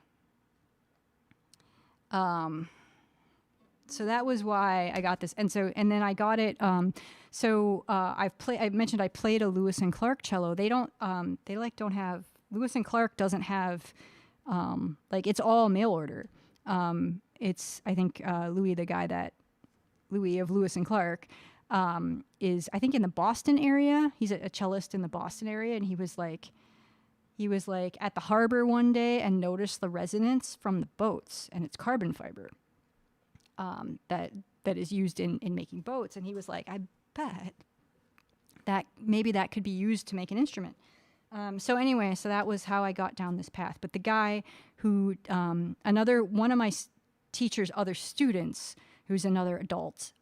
Speaker 1: So that was why I got this, and then I got it. I mentioned I played a Lewis and Clark cello. They don't have Lewis and Clark doesn't have it's all mail order. It's I think Louis of Lewis and Clark is I think in the Boston area. He's a cellist in the Boston area, and he was at the harbor one day and noticed the resonance from the boats, and it's carbon fiber that is used in making boats. And he was like, I bet that maybe that could be used to make an instrument. So that was how I got down this path. But the guy who, one of my teacher's other students, who's another adult,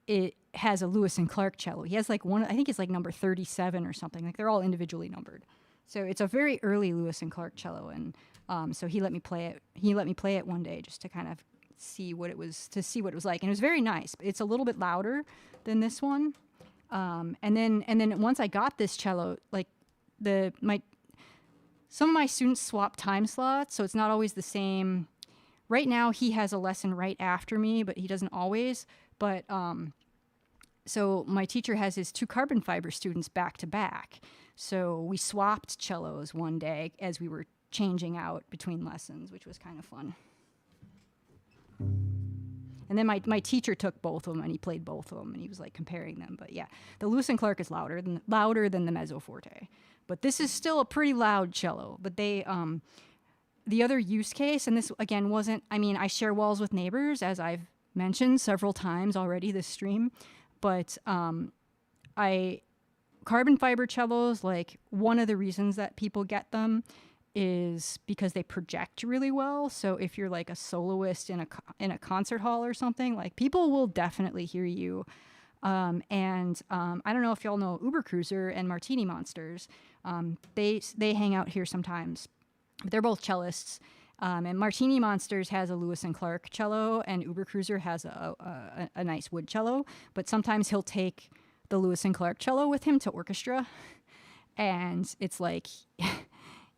Speaker 1: it has a Lewis and Clark cello. He has I think it's number 37 or something. They're all individually numbered. So it's a very early Lewis and Clark cello, and so he let me play it. He let me play it one day just to kind of see what it was like, and it was very nice. It's a little bit louder than this one. And then once I got this cello, some of my students swap time slots, so it's not always the same. Right now, he has a lesson right after me, but he doesn't always. But so my teacher has his two carbon fiber students back to back. So we swapped cellos one day as we were changing out between lessons, which was kind of fun. And then my teacher took both of them and he played both of them and he was comparing them. But yeah, the Lewis and Clark is louder than the mezzo forte. But this is still a pretty loud cello. But they the other use case, and this again wasn't, I share walls with neighbors, as I've mentioned several times already this stream, but carbon fiber cellos, like one of the reasons that people get them is because they project really well. So if you're like a soloist in a concert hall or something, like people will definitely hear you. I don't know if y'all know Uber Cruiser and Martini Monsters. They hang out here sometimes. But they're both cellists. And Martini Monsters has a Lewis and Clark cello, and Uber Cruiser has a nice wood cello. But sometimes he'll take the Lewis and Clark cello with him to orchestra, and it's like,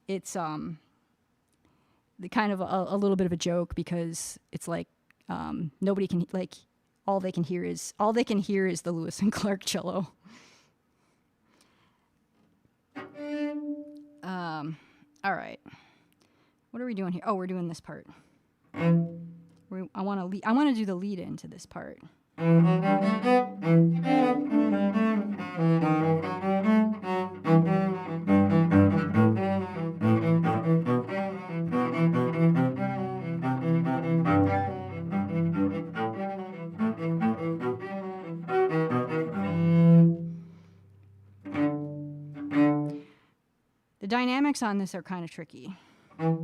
Speaker 1: it's the kind of a little bit of a joke, because it's like nobody can, like, all they can hear is the Lewis and Clark cello. All right. What are we doing here? Oh, we're doing this part. I want to do the lead into this part. The dynamics on this are kind of tricky. I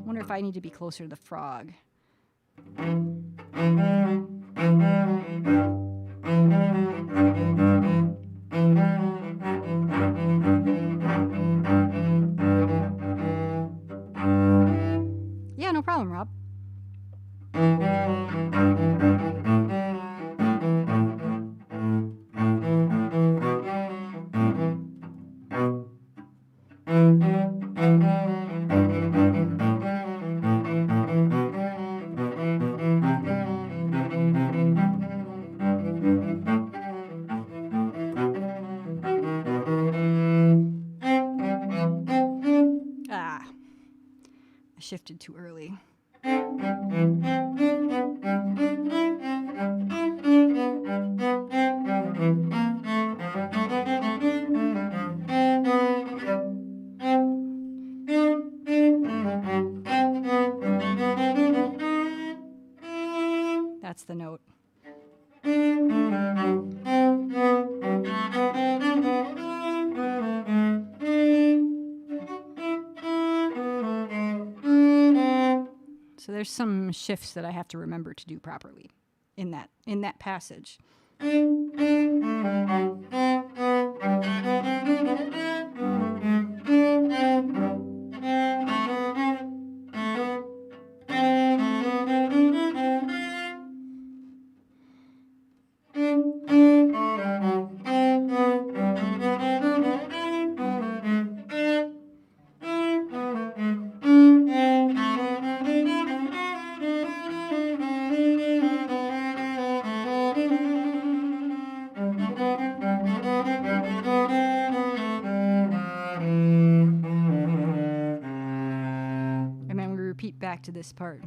Speaker 1: wonder if I need to be closer to the frog. Yeah, no problem, Rob. Shifted too early. That's the note. So there's some shifts that I have to remember to do properly in that passage. Back to this part.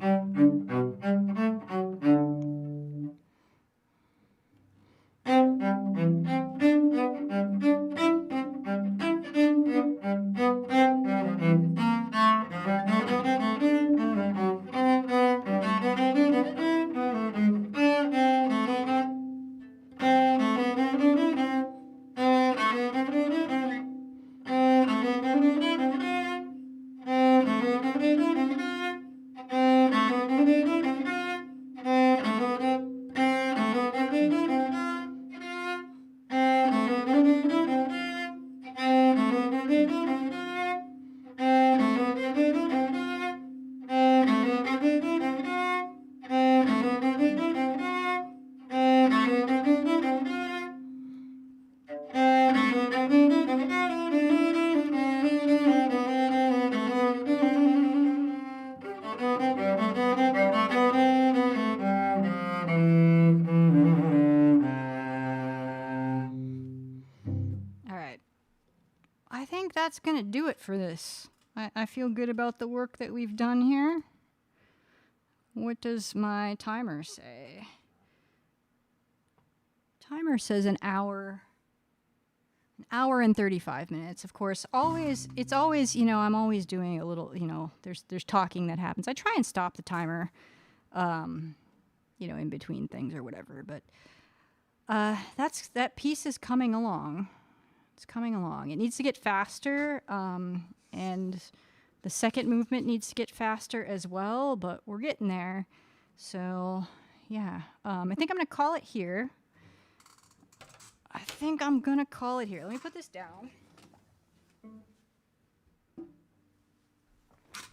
Speaker 1: That's gonna do it for this. I feel good about the work that we've done here. What does my timer say? Timer says an hour and 35 minutes. Of course, it's always, I'm always doing a little, there's talking that happens. I try and stop the timer, in between things or whatever, but that piece is coming along. It's coming along. It needs to get faster, and the second movement needs to get faster as well, but we're getting there. So, yeah. I think I'm going to call it here. Let me put this down.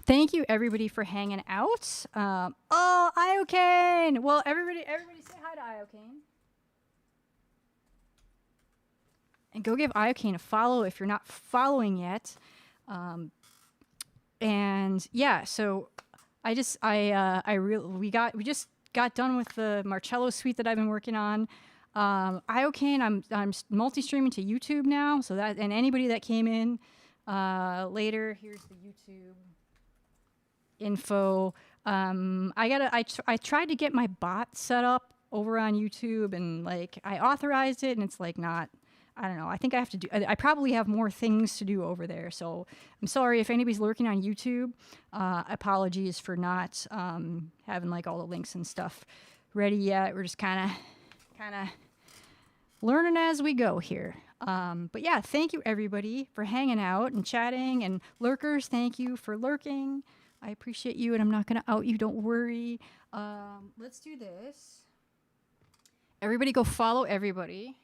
Speaker 1: Thank you, everybody, for hanging out. Oh, Iocane! Well, everybody say hi to Iocane. And go give Iocane a follow if you're not following yet. And yeah, so we just got done with the Marcello suite that I've been working on. Iocane, I'm multi-streaming to YouTube now, so that, and anybody that came in later, here's the YouTube info. I tried to get my bot set up over on YouTube, and like I authorized it, and it's like not. I don't know. I think I have to do. I probably have more things to do over there. So I'm sorry if anybody's lurking on YouTube. Apologies for not having like all the links and stuff ready yet. We're just kind of learning as we go here. But yeah, thank you everybody for hanging out and chatting, and lurkers, thank you for lurking. I appreciate you, and I'm not going to out you. Don't worry. Let's do this. Everybody go follow everybody.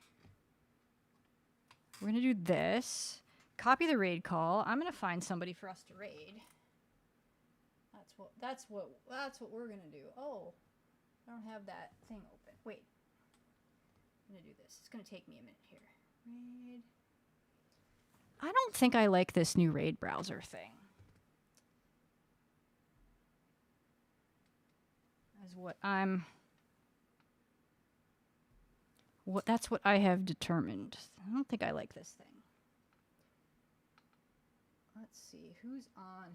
Speaker 1: We're going to do this. Copy the raid call. I'm going to find somebody for us to raid. That's what we're going to do. Oh, I don't have that thing open. Wait. I'm going to do this. It's going to take me a minute here. Raid. I don't think I like this new raid browser thing. That's what I have determined. I don't think I like this thing. Let's see, who's on?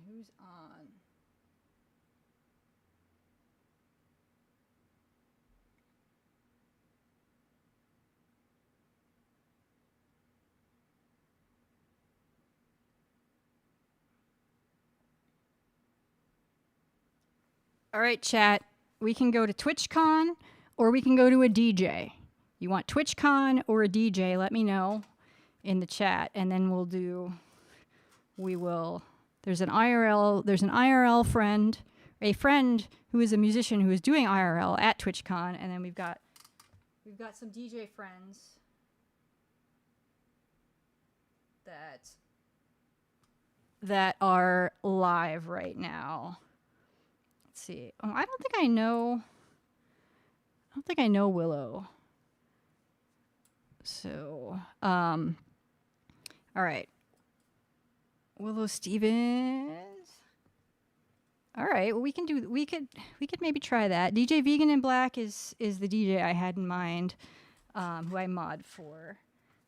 Speaker 1: All right, chat. We can go to TwitchCon or we can go to a DJ. You want TwitchCon or a DJ, let me know in the chat, and then there's an IRL friend, a friend who is a musician who is doing IRL at TwitchCon, and then we've got some DJ friends that are live right now. Let's see. Oh, I don't think I know Willow. So, all right. Willow Stevens. All right. Well, we could maybe try that. DJ Vegan in Black is the DJ I had in mind, who I mod for.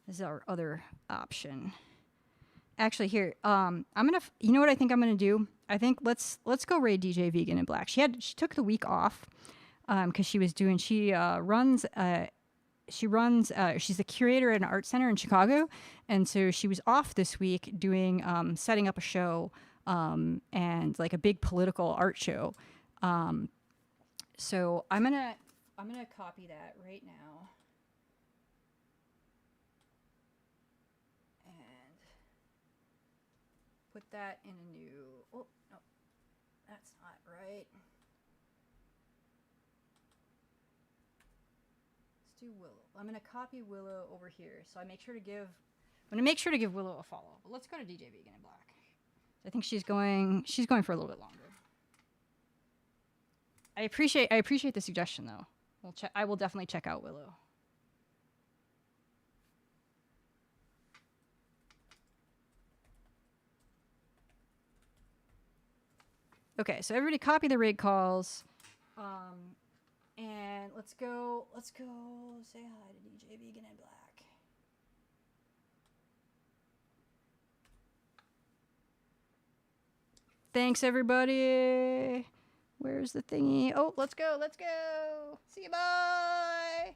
Speaker 1: This is our other option. Actually, here, you know what I think I'm gonna do? I think let's go raid DJ Vegan in Black. She took the week off, because she's the curator at an art center in Chicago, and so she was off this week doing setting up a show, and like a big political art show. So I'm gonna copy that right now. Put that in a new, oh, no, that's not right. Let's do Willow. I'm going to copy Willow over here. So I'm going to make sure to give Willow a follow. But let's go to DJ Vegan in Black. I think she's going for a little bit longer. I appreciate the suggestion though. I will definitely check out Willow. Okay, so everybody copy the raid calls, and let's go say hi to DJ Vegan in Black. Thanks, everybody. Where's the thingy? Oh, let's go. See you, bye.